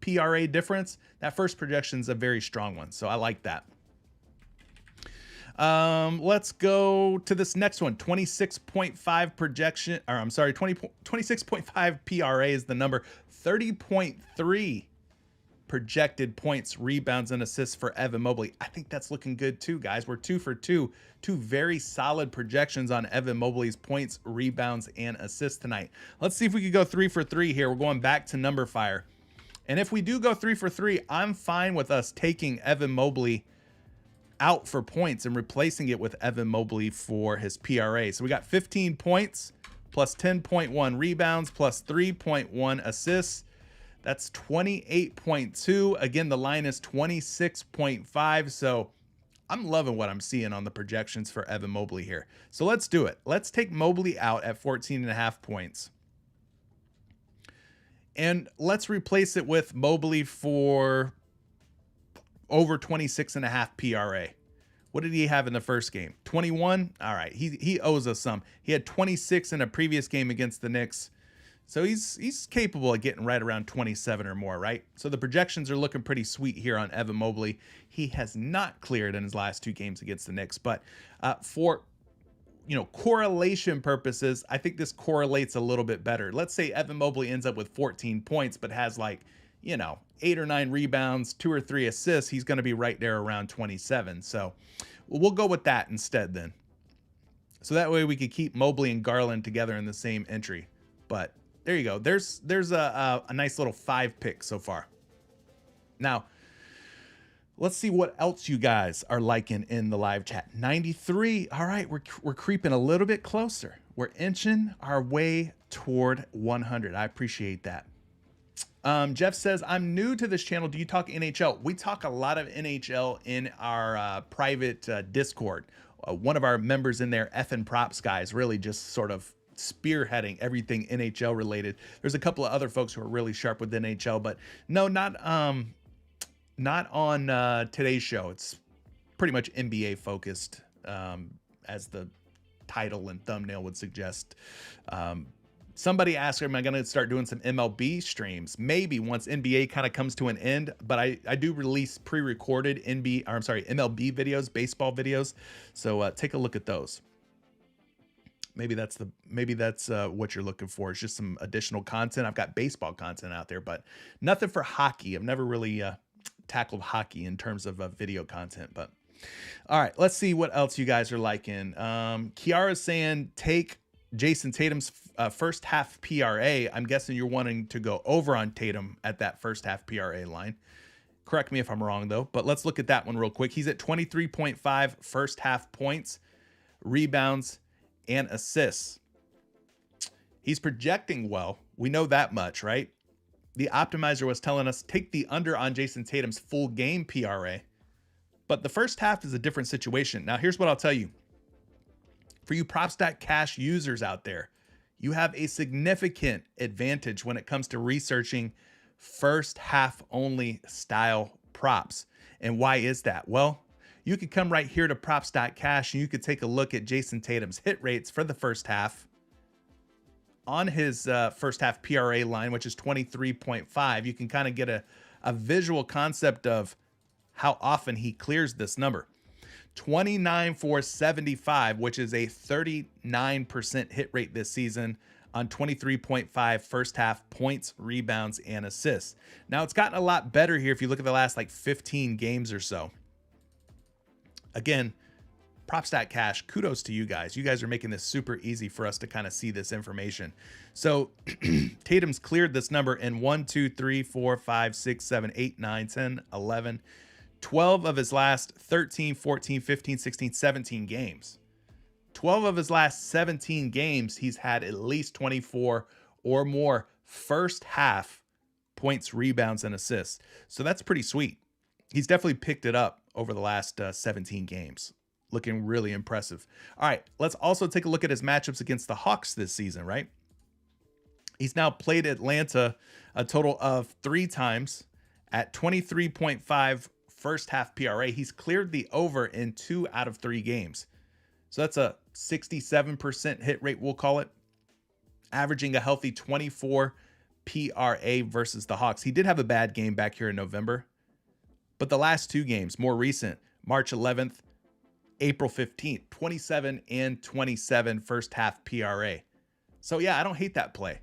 A: PRA difference. That first projection is a very strong one, so I like that. Let's go to this next one. 26.5 projection, or I'm sorry, 26.5 PRA is the number. 30.3 projected points, rebounds, and assists for Evan Mobley. I think that's looking good too, guys. We're 2 for 2. 2 very solid projections on Evan Mobley's points, rebounds, and assists tonight. Let's see if we could go 3 for 3 here. We're going back to Number Fire. And if we do go 3 for 3, I'm fine with us taking Evan Mobley out for points and replacing it with Evan Mobley for his PRA. So we got 15 points plus 10.1 rebounds plus 3.1 assists. That's 28.2. Again, the line is 26.5. So I'm loving what I'm seeing on the projections for Evan Mobley here. So let's do it. Let's take Mobley out at 14.5 points. And let's replace it with Mobley for over 26.5 PRA. What did he have in the first game? 21? All right, he owes us some. He had 26 in a previous game against the Knicks. So he's capable of getting right around 27 or more, right? So the projections are looking pretty sweet here on Evan Mobley. He has not cleared in his last 2 games against the Knicks, but for correlation purposes, I think this correlates a little bit better. Let's say Evan Mobley ends up with 14 points, but has 8 or 9 rebounds, 2 or 3 assists. He's going to be right there around 27. So we'll go with that instead then. So that way we could keep Mobley and Garland together in the same entry. But there you go. There's a nice little 5 pick so far. Now, let's see what else you guys are liking in the live chat. 93. All right, we're creeping a little bit closer. We're inching our way toward 100. I appreciate that. Jeff says, I'm new to this channel. Do you talk NHL? We talk a lot of NHL in our private Discord. One of our members in there, F and Props guys, really just sort of spearheading everything NHL related. There's a couple of other folks who are really sharp with NHL, but no, not on today's show. It's pretty much NBA focused, as the title and thumbnail would suggest. Somebody asked, am I going to start doing some MLB streams? Maybe once NBA kind of comes to an end, but I do release pre-recorded MLB videos, baseball videos. So take a look at those. Maybe that's what you're looking for. It's just some additional content. I've got baseball content out there, but nothing for hockey. I've never really tackled hockey in terms of video content, but all right, let's see what else you guys are liking. Kiara's saying take Jason Tatum's first half PRA. I'm guessing you're wanting to go over on Tatum at that first half PRA line. Correct me if I'm wrong though, but let's look at that one real quick. He's at 23.5 first half points, rebounds, and assists. He's projecting well. We know that much, right? The optimizer was telling us take the under on Jason Tatum's full game PRA, but the first half is a different situation. Now, here's what I'll tell you. For you Prop.Cash users out there, you have a significant advantage when it comes to researching first half only style props. And why is that? Well, you could come right here to Props.Cash and you could take a look at Jason Tatum's hit rates for the first half on his first half PRA line, which is 23.5. You can kind of get a visual concept of how often he clears this number. 29 for 75, which is a 39% hit rate this season on 23.5 first half points, rebounds, and assists. Now it's gotten a lot better here if you look at the last 15 games or so. Again, Props.Cash, kudos to you guys. You guys are making this super easy for us to kind of see this information. So Tatum's cleared this number in 1, 2, 3, 4, 5, 6, 7, 8, 9, 10, 11, 12 of his last 13, 14, 15, 16, 17 games. 12 of his last 17 games, he's had at least 24 or more first half points, rebounds, and assists. So that's pretty sweet. He's definitely picked it up over the last 17 games. Looking really impressive. All right, let's also take a look at his matchups against the Hawks this season, right? He's now played Atlanta a total of 3 times at 23.5 first half PRA. He's cleared the over in 2 out of 3 games. So that's a 67% hit rate, we'll call it, averaging a healthy 24 PRA versus the Hawks. He did have a bad game back here in November, but the last 2 games, more recent, March 11th, April 15th, 27 and 27 first half PRA. So yeah, I don't hate that play.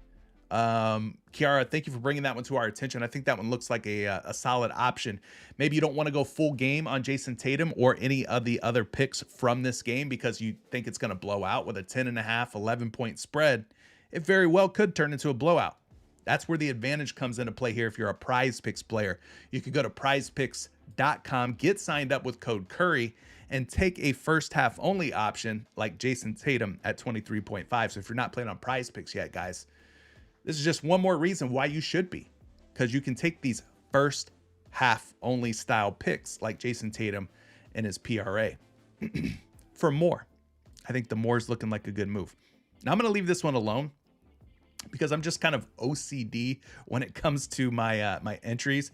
A: Kiara, thank you for bringing that one to our attention. I think that one looks like a solid option. Maybe you don't want to go full game on Jason Tatum or any of the other picks from this game because you think it's going to blow out with a 10.5, 11-point spread. It very well could turn into a blowout. That's where the advantage comes into play here. If you're a PrizePicks player, you could go to PrizePicks.com, get signed up with code Curry, and take a first half only option like Jason Tatum at 23.5. So if you're not playing on PrizePicks yet, guys, this is just one more reason why you should be. because you can take these first half only style picks like Jason Tatum and his PRA for more. I think the more is looking like a good move. Now I'm going to leave this one alone because I'm just kind of OCD when it comes to my my entries.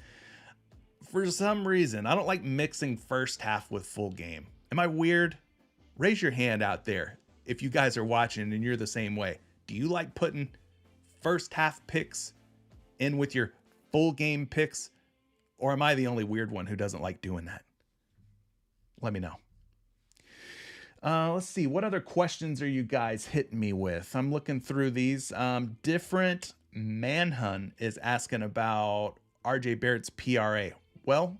A: For some reason, I don't like mixing first half with full game. Am I weird? Raise your hand out there if you guys are watching and you're the same way. Do you like putting first half picks in with your full game picks? Or am I the only weird one who doesn't like doing that? Let me know. Let's see. What other questions are you guys hitting me with? I'm looking through these. Different Manhunt is asking about RJ Barrett's PRA. Well,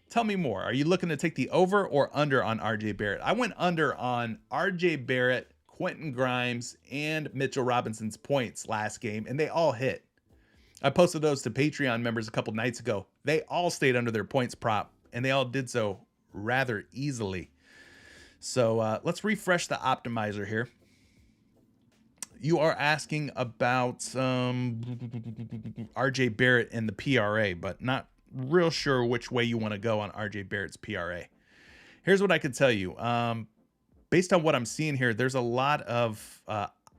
A: tell me more. Are you looking to take the over or under on RJ Barrett? I went under on RJ Barrett, Quentin Grimes, and Mitchell Robinson's points last game, and they all hit. I posted those to Patreon members a couple nights ago. They all stayed under their points prop, and they all did so rather easily. So let's refresh the optimizer here. You are asking about RJ Barrett and the PRA, but not real sure which way you want to go on RJ Barrett's PRA. Here's what I can tell you. Based on what I'm seeing here, there's a lot of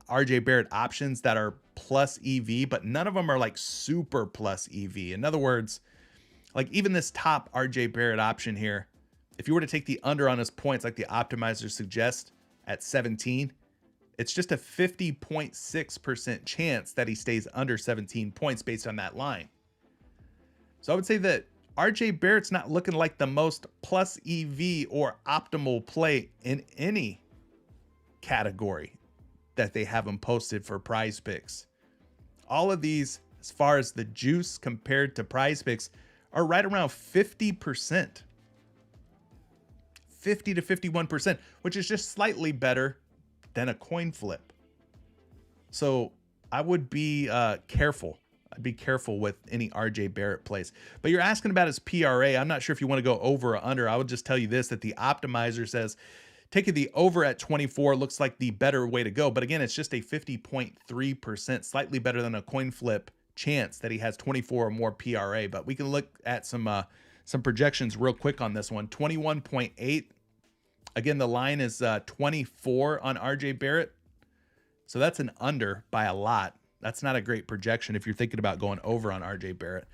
A: RJ Barrett options that are plus EV, but none of them are like super plus EV. In other words, like even this top RJ Barrett option here, if you were to take the under on his points like the optimizer suggests at 17, it's just a 50.6% chance that he stays under 17 points based on that line. So I would say that RJ Barrett's not looking like the most plus EV or optimal play in any category that they have him posted for PrizePicks. All of these, as far as the juice compared to PrizePicks, are right around 50%. 50 to 51%, which is just slightly better than a coin flip. So I would be careful. I'd be careful with any RJ Barrett plays. But you're asking about his PRA. I'm not sure if you want to go over or under. I would just tell you this, that the optimizer says taking the over at 24 looks like the better way to go. But again, it's just a 50.3%, slightly better than a coin flip chance that he has 24 or more PRA. But we can look at some projections real quick on this one. 21.8. Again, the line is 24 on RJ Barrett. So that's an under by a lot. That's not a great projection if you're thinking about going over on RJ Barrett.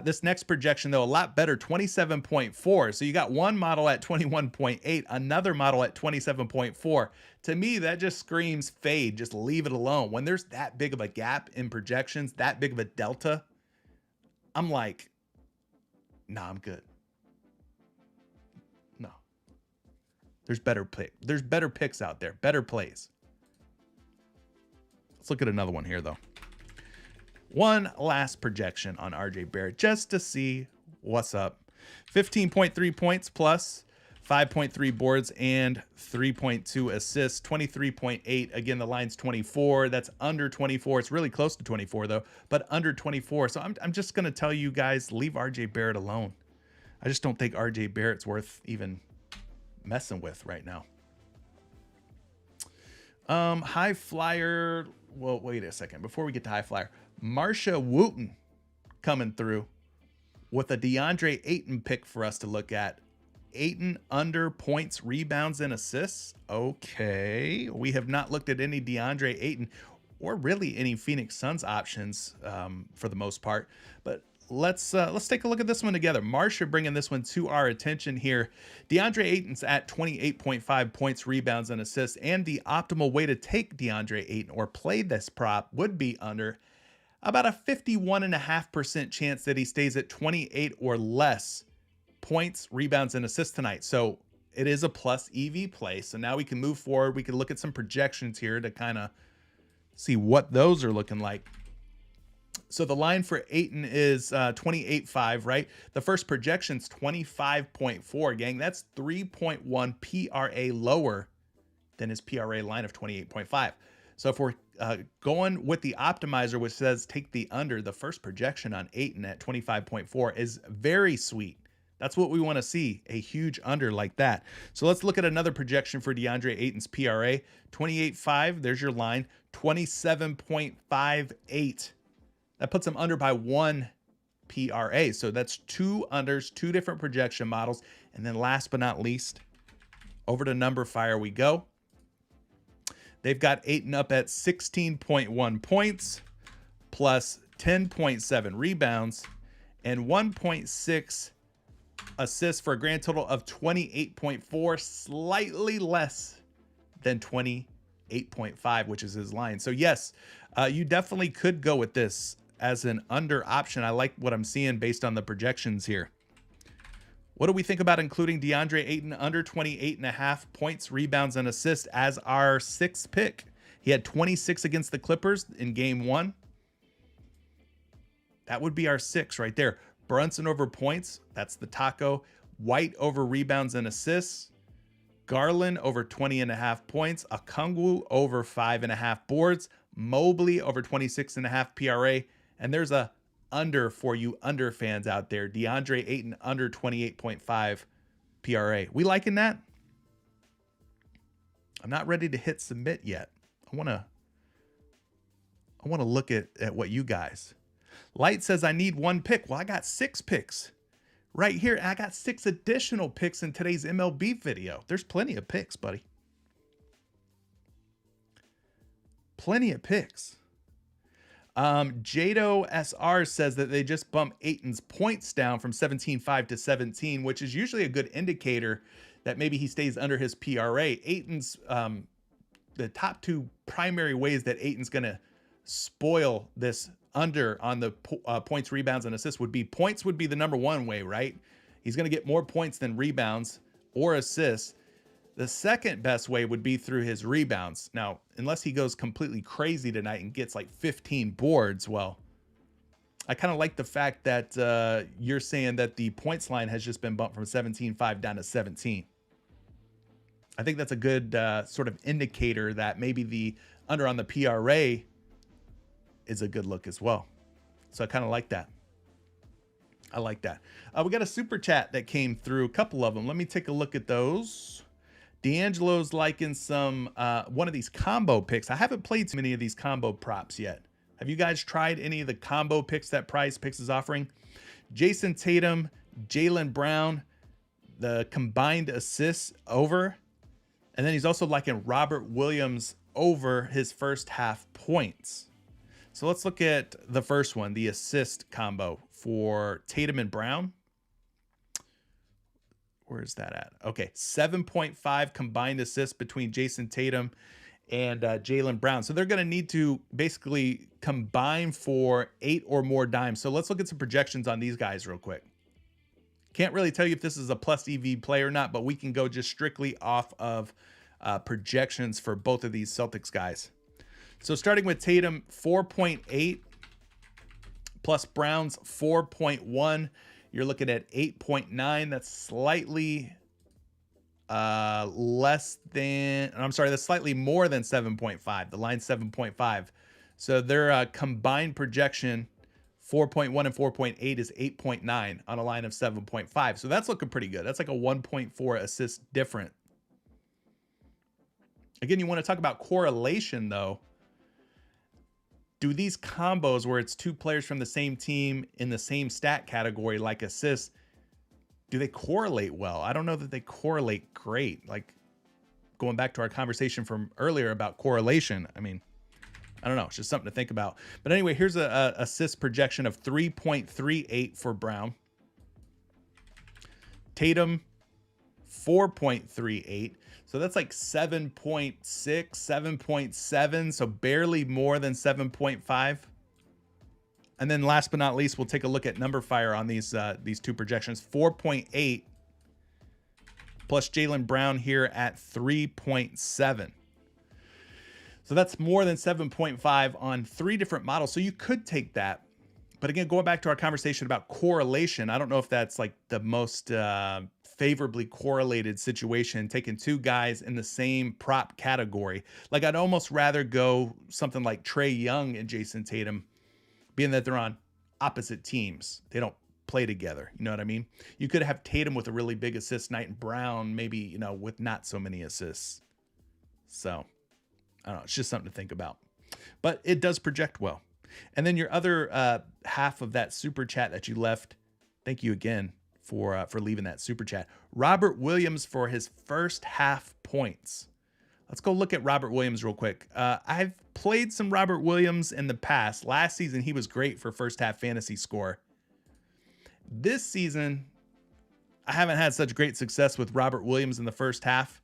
A: This next projection, though, a lot better, 27.4. So you got one model at 21.8, another model at 27.4. To me, that just screams fade. Just leave it alone. When there's that big of a gap in projections, that big of a delta, I'm like, nah, I'm good. No. There's better picks out there, better plays. Let's look at another one here, though. One last projection on RJ Barrett just to see what's up. 15.3 points plus 5.3 boards and 3.2 assists, 23.8. Again, the line's 24. That's under 24. It's really close to 24, though, but under 24. So I'm just going to tell you guys, leave RJ Barrett alone. I just don't think RJ Barrett's worth even messing with right now. High flyer. Well, wait a second. Before we get to high flyer, Marsha Wooten coming through with a DeAndre Ayton pick for us to look at. Ayton under points, rebounds, and assists. Okay. We have not looked at any DeAndre Ayton or really any Phoenix Suns options for the most part. But let's take a look at this one together. Marsha bringing this one to our attention here. DeAndre Ayton's at 28.5 points, rebounds, and assists. And the optimal way to take DeAndre Ayton or play this prop would be under about a 51.5% chance that he stays at 28 or less points, rebounds, and assists tonight. So it is a plus EV play. So now we can move forward. We can look at some projections here to kind of see what those are looking like. So the line for Ayton is 28.5, right? The first projection's 25.4, gang. That's 3.1 PRA lower than his PRA line of 28.5. So if we're going with the optimizer, which says take the under, the first projection on Ayton at 25.4 is very sweet. That's what we want to see, a huge under like that. So let's look at another projection for DeAndre Ayton's PRA. 28.5, there's your line. 27.58. That puts him under by 1 PRA. So that's 2 unders, 2 different projection models. And then last but not least, over to Number Fire we go. They've got Ayton up at 16.1 points, plus 10.7 rebounds, and 1.6 assists for a grand total of 28.4, slightly less than 28.5, which is his line. So yes, you definitely could go with this as an under option. I like what I'm seeing based on the projections here. What do we think about including DeAndre Ayton under 28.5 points, rebounds, and assists as our 6th pick? He had 26 against the Clippers in game 1. That would be our 6 right there. Brunson over points. That's the taco. White over rebounds and assists. Garland over 20.5 points. Okongwu over 5.5 boards. Mobley over 26.5 PRA. And there's a under for you under fans out there. DeAndre Ayton under 28.5 PRA. We liking that? I'm not ready to hit submit yet. I want to look at what you guys. Light says I need 1 pick. Well, I got 6 picks right here. I got 6 additional picks in today's MLB video. There's plenty of picks, buddy. Plenty of picks. Jado SR says that they just bumped Ayton's points down from 17.5 to 17, which is usually a good indicator that maybe he stays under his PRA. Ayton's the top 2 primary ways that Ayton's going to spoil this under on the points, rebounds, and assists would be points would be the number 1 way, right? He's going to get more points than rebounds or assists. The second best way would be through his rebounds. Now, unless he goes completely crazy tonight and gets like 15 boards, well, I kind of like the fact that you're saying that the points line has just been bumped from 17.5 down to 17. I think that's a good sort of indicator that maybe the under on the PRA is a good look as well. So I kind of like that. I like that. We got a super chat that came through, a couple of them. Let me take a look at those. D'Angelo's liking some one of these combo picks. I haven't played too many of these combo props yet. Have you guys tried any of the combo picks that PrizePicks is offering? Jason Tatum, Jalen Brown, the combined assists over. And then he's also liking Robert Williams over his first half points. So let's look at the first one, the assist combo for Tatum and Brown. Where's that at? Okay, 7.5 combined assists between Jason Tatum and Jalen Brown. So they're going to need to basically combine for 8 or more dimes. So let's look at some projections on these guys real quick. Can't really tell you if this is a plus EV play or not, but we can go just strictly off of projections for both of these Celtics guys. So starting with Tatum, 4.8 plus Brown's 4.1. You're looking at 8.9. That's slightly less than, I'm sorry, that's slightly more than 7.5. The line's 7.5. So their combined projection, 4.1 and 4.8 is 8.9 on a line of 7.5. So that's looking pretty good. That's like a 1.4 assist different. Again, you want to talk about correlation though. Do these combos where it's 2 players from the same team in the same stat category like assists, do they correlate well? I don't know that they correlate great. Like going back to our conversation from earlier about correlation. I mean, I don't know. It's just something to think about. But anyway, here's a assist projection of 3.38 for Brown. Tatum, 4.38. So that's like 7.6, 7.7. So barely more than 7.5. And then last but not least, we'll take a look at number fire on these 2 projections. 4.8 plus Jalen Brown here at 3.7. So that's more than 7.5 on 3 different models. So you could take that. But again, going back to our conversation about correlation, I don't know if that's like the most favorably correlated situation, taking 2 guys in the same prop category. Like I'd almost rather go something like Trae Young and Jason Tatum, being that they're on opposite teams. They don't play together. You know what I mean? You could have Tatum with a really big assist night and Brown maybe, you know, with not so many assists. So I don't know. It's just something to think about. But it does project well. And then your other half of that super chat that you left, thank you again for leaving that super chat. Robert Williams for his first half points. Let's go look at Robert Williams real quick. I've played some Robert Williams in the past. Last season, he was great for first half fantasy score. This season, I haven't had such great success with Robert Williams in the first half,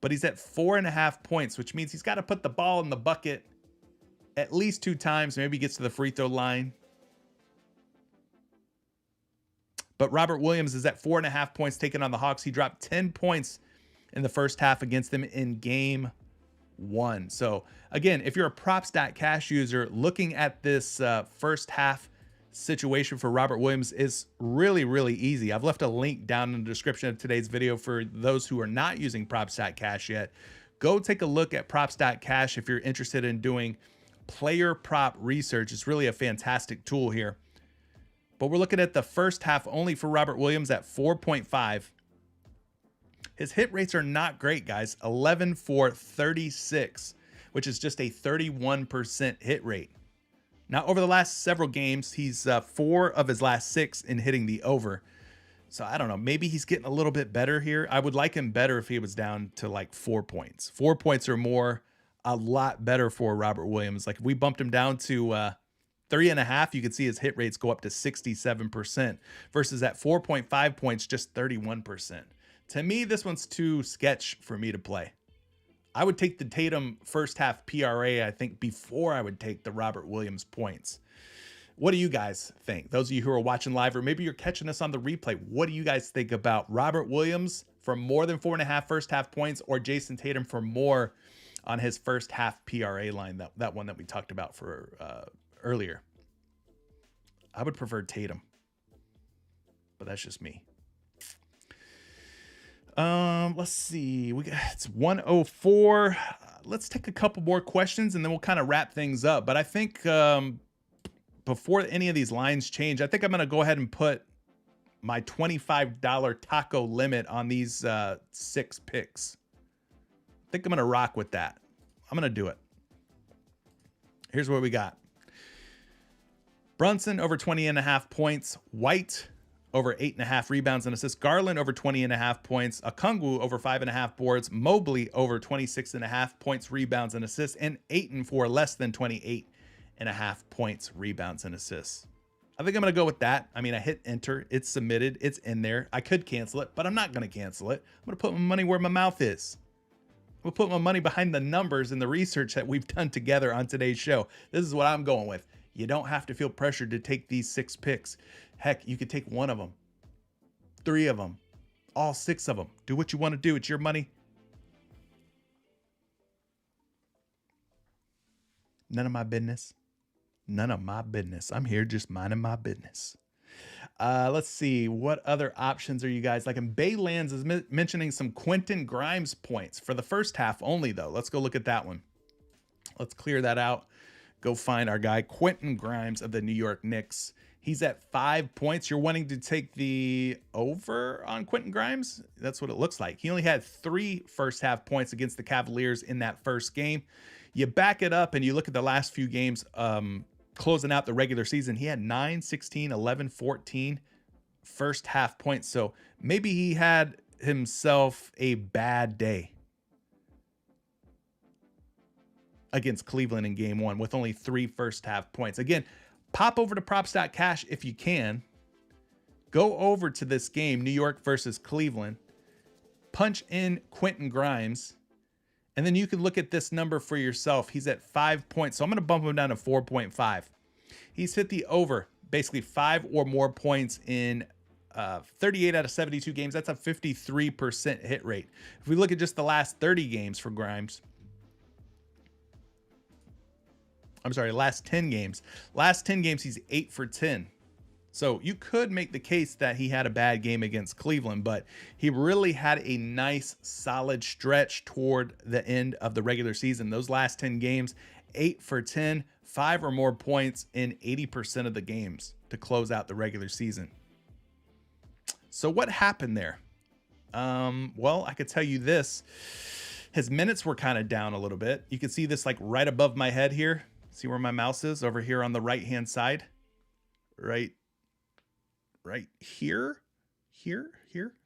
A: but he's at 4.5 points, which means he's got to put the ball in the bucket at least 2 times. Maybe he gets to the free throw line. But Robert Williams is at 4.5 points taking on the Hawks. He dropped 10 points in the first half against them in game 1. So again, if you're a props.cash user, looking at this first half situation for Robert Williams is really, really easy. I've left a link down in the description of today's video for those who are not using props.cash yet. Go take a look at props.cash if you're interested in doing player prop research. It's really a fantastic tool here. But we're looking at the first half only for Robert Williams at 4.5. His hit rates are not great, guys. 11 for 36, which is just a 31% hit rate. Now, over the last several games, he's 4 of his last 6 in hitting the over. So I don't know. Maybe he's getting a little bit better here. I would like him better if he was down to like 4 points. 4 points or more, a lot better for Robert Williams. Like if we bumped him down to 3.5, you could see his hit rates go up to 67% versus at 4.5 points, just 31%. To me, this one's too sketch for me to play. I would take the Tatum first half PRA, I think, before I would take the Robert Williams points. What do you guys think? Those of you who are watching live, or maybe you're catching us on the replay, what do you guys think about Robert Williams for more than 4.5 first half points, or Jason Tatum for more on his first half PRA line, that one that we talked about for earlier? I would prefer Tatum, but that's just me. Let's see. It's 1:04. Let's take a couple more questions and then we'll kind of wrap things up. But I think before any of these lines change, I think I'm going to go ahead and put my $25 taco limit on these 6 picks. I think I'm going to rock with that. I'm going to do it. Here's what we got. Brunson over 20.5 points. White over 8.5 rebounds and assists. Garland over 20.5 points. Okongwu over 5.5 boards. Mobley over 26.5 points, rebounds, and assists. And Ayton for less than 28.5 points, rebounds, and assists. I think I'm going to go with that. I mean, I hit enter. It's submitted. It's in there. I could cancel it, but I'm not going to cancel it. I'm going to put my money where my mouth is. We'll put my money behind the numbers and the research that we've done together on today's show. This is what I'm going with. You don't have to feel pressured to take these 6 picks. Heck, you could take 1 of them, 3 of them, all 6 of them. Do what you want to do. It's your money. None of my business. None of my business. I'm here just minding my business. Let's see. What other options are you guys like? And Baylands is mentioning some Quentin Grimes points for the first half only, though. Let's go look at that one. Let's clear that out. Go find our guy, Quentin Grimes of the New York Knicks. He's at 5 points. You're wanting to take the over on Quentin Grimes? That's what it looks like. He only had 3 first half points against the Cavaliers in that first game. You back it up and you look at the last few games closing out the regular season. He had 9, 16, 11, 14 first half points. So maybe he had himself a bad day against Cleveland in game 1 with only 3 first half points. Again, pop over to props.cash if you can. Go over to this game, New York versus Cleveland. Punch in Quentin Grimes. And then you can look at this number for yourself. He's at 5 points. So I'm going to bump him down to 4.5. He's hit the over, basically 5 or more points in 38 out of 72 games. That's a 53% hit rate. If we look at just the last 30 games for Grimes, last 10 games. Last 10 games, he's 8 for 10. So you could make the case that he had a bad game against Cleveland, but he really had a nice, solid stretch toward the end of the regular season. Those last 10 games, 8 for 10, 5 or more points in 80% of the games to close out the regular season. So what happened there? Well, I could tell you this. His minutes were kind of down a little bit. You can see this like right above my head here. See where my mouse is? Over here on the right-hand side. Right here,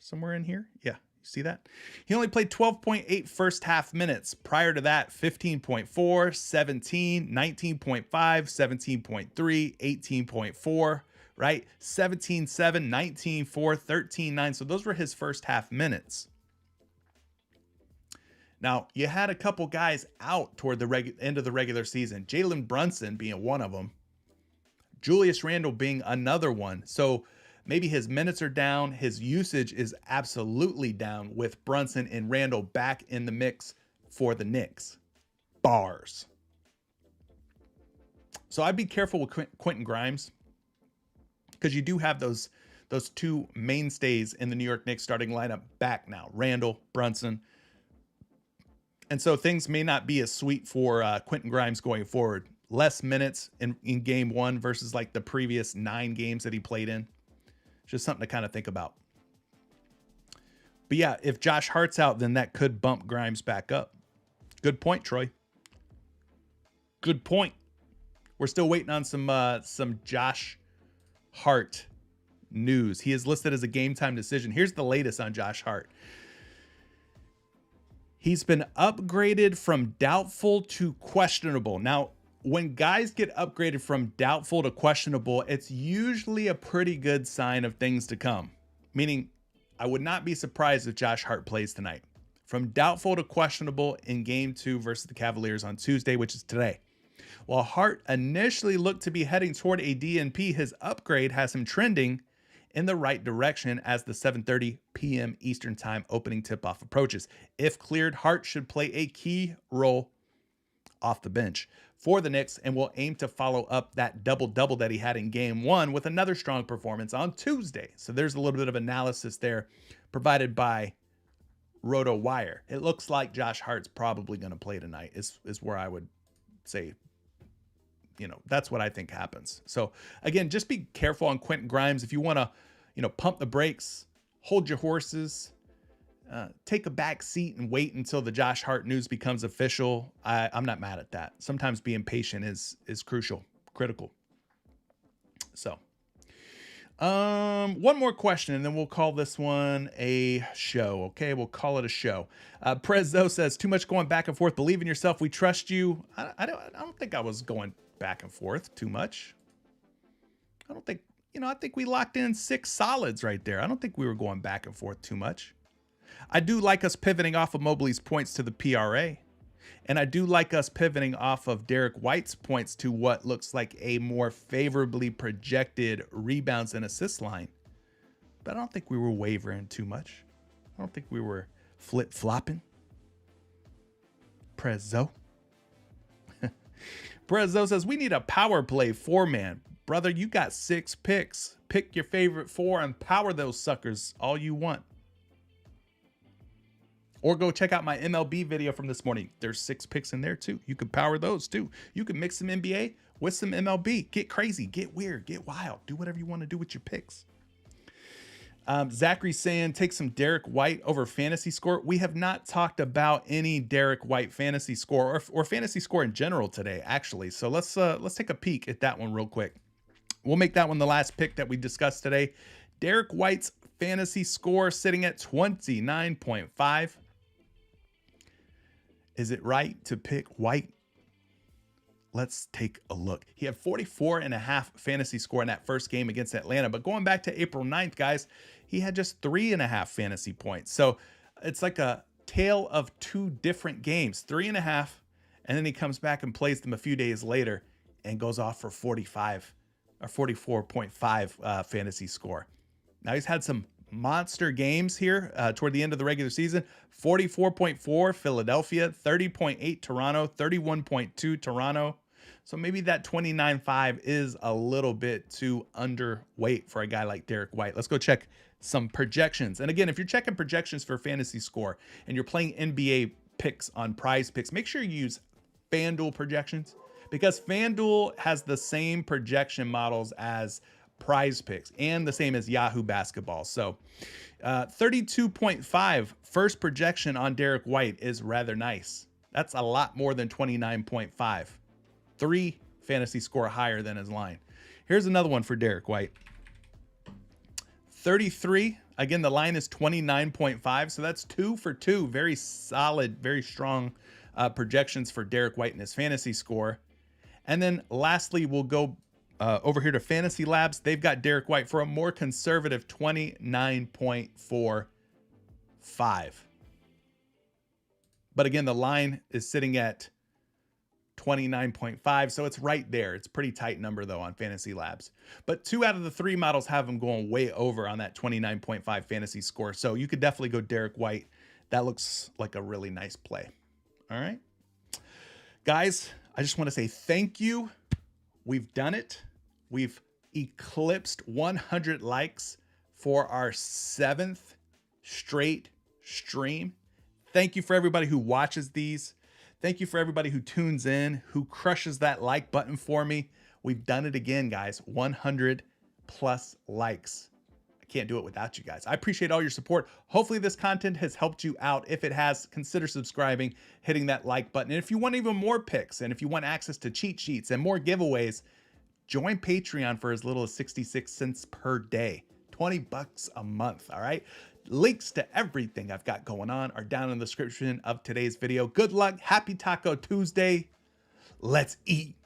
A: somewhere in here. Yeah, you see that? He only played 12.8 first half minutes. Prior to that, 15.4, 17, 19.5, 17.3, 18.4, right? 17.7, 19.4, 13.9. So those were his first half minutes. Now, you had a couple guys out toward the end of the regular season, Jalen Brunson being one of them, Julius Randle being another one. So maybe his minutes are down. His usage is absolutely down with Brunson and Randle back in the mix for the Knicks. Bars. So I'd be careful with Quentin Grimes, because you do have those two mainstays in the New York Knicks starting lineup back now, Randle, Brunson. And so things may not be as sweet for Quentin Grimes going forward. Less minutes in game one versus like the previous 9 games that he played in. Just something to kind of think about. But yeah, if Josh Hart's out, then that could bump Grimes back up. Good point, Troy. Good point. We're still waiting on some Josh Hart news. He is listed as a game time decision. Here's the latest on Josh Hart. He's been upgraded from doubtful to questionable. Now, when guys get upgraded from doubtful to questionable, it's usually a pretty good sign of things to come. Meaning, I would not be surprised if Josh Hart plays tonight. From doubtful to questionable in game 2 versus the Cavaliers on Tuesday, which is today. While Hart initially looked to be heading toward a DNP, his upgrade has him trending in the right direction as the 7:30 p.m. Eastern Time opening tip-off approaches. If cleared, Hart should play a key role off the bench for the Knicks and will aim to follow up that double-double that he had in game 1 with another strong performance on Tuesday. So there's a little bit of analysis there provided by RotoWire. It looks like Josh Hart's probably going to play tonight is where I would say, that's what I think happens. So again, just be careful on Quentin Grimes. If you want to, pump the brakes, hold your horses, take a back seat and wait until the Josh Hart news becomes official. I'm not mad at that. Sometimes being patient is critical. So, one more question and then we'll call this one a show. Okay. We'll call it a show. Prezzo says, too much going back and forth. Believe in yourself. We trust you. I don't think I was going back and forth too much. I don't think, I think we locked in 6 solids right there. I don't think we were going back and forth too much. I do like us pivoting off of Mobley's points to the PRA. And I do like us pivoting off of Derek White's points to what looks like a more favorably projected rebounds and assist line. But I don't think we were wavering too much. I don't think we were flip-flopping. Prezzo. Prezzo says, we need a power play 4-man. Brother, you got 6 picks. Pick your favorite 4 and power those suckers all you want. Or go check out my MLB video from this morning. There's 6 picks in there too. You can power those too. You can mix some NBA with some MLB. Get crazy, get weird, get wild. Do whatever you want to do with your picks. Zachary's saying take some Derek White over fantasy score. We have not talked about any Derek White fantasy score or fantasy score in general today, actually. So let's take a peek at that one real quick. We'll make that one the last pick that we discussed today. Derek White's fantasy score sitting at 29.5. Is it right to pick White? Let's take a look. He had 44.5 fantasy score in that first game against Atlanta. But going back to April 9th, guys, he had just 3.5 fantasy points. So it's like a tale of 2 different games, 3.5. And then he comes back and plays them a few days later and goes off for 45 or 44.5 fantasy score. Now he's had some monster games here toward the end of the regular season. 44.4 Philadelphia, 30.8 Toronto, 31.2 Toronto. So maybe that 29.5 is a little bit too underweight for a guy like Derek White. Let's go check some projections. And again, if you're checking projections for fantasy score and you're playing NBA picks on PrizePicks, make sure you use FanDuel projections, because FanDuel has the same projection models as PrizePicks and the same as Yahoo Basketball. So 32.5 first projection on Derek White is rather nice. That's a lot more than 29.5. 3 fantasy score higher than his line. Here's another one for Derek White. 33. Again, the line is 29.5. So that's 2 for 2. Very solid, very strong projections for Derek White and his fantasy score. And then lastly, we'll go over here to Fantasy Labs. They've got Derek White for a more conservative 29.45. But again, the line is sitting at 29.5, so it's right there. It's a pretty tight number though on Fantasy Labs. But 2 out of the 3 models have them going way over on that 29.5 fantasy score. So you could definitely go Derek White. That looks like a really nice play. All right. Guys, I just want to say thank you. We've done it. We've eclipsed 100 likes for our 7th straight stream. Thank you for everybody who watches these. Thank you for everybody who tunes in, who crushes that like button for me. We've done it again, guys. 100 plus likes. I can't do it without you guys. I appreciate all your support. Hopefully this content has helped you out. If it has, consider subscribing, hitting that like button. And if you want even more picks, and if you want access to cheat sheets and more giveaways, join Patreon for as little as 66 cents per day. 20 bucks a month, all right? Links to everything I've got going on are down in the description of today's video. Good luck. Happy Taco Tuesday. Let's eat.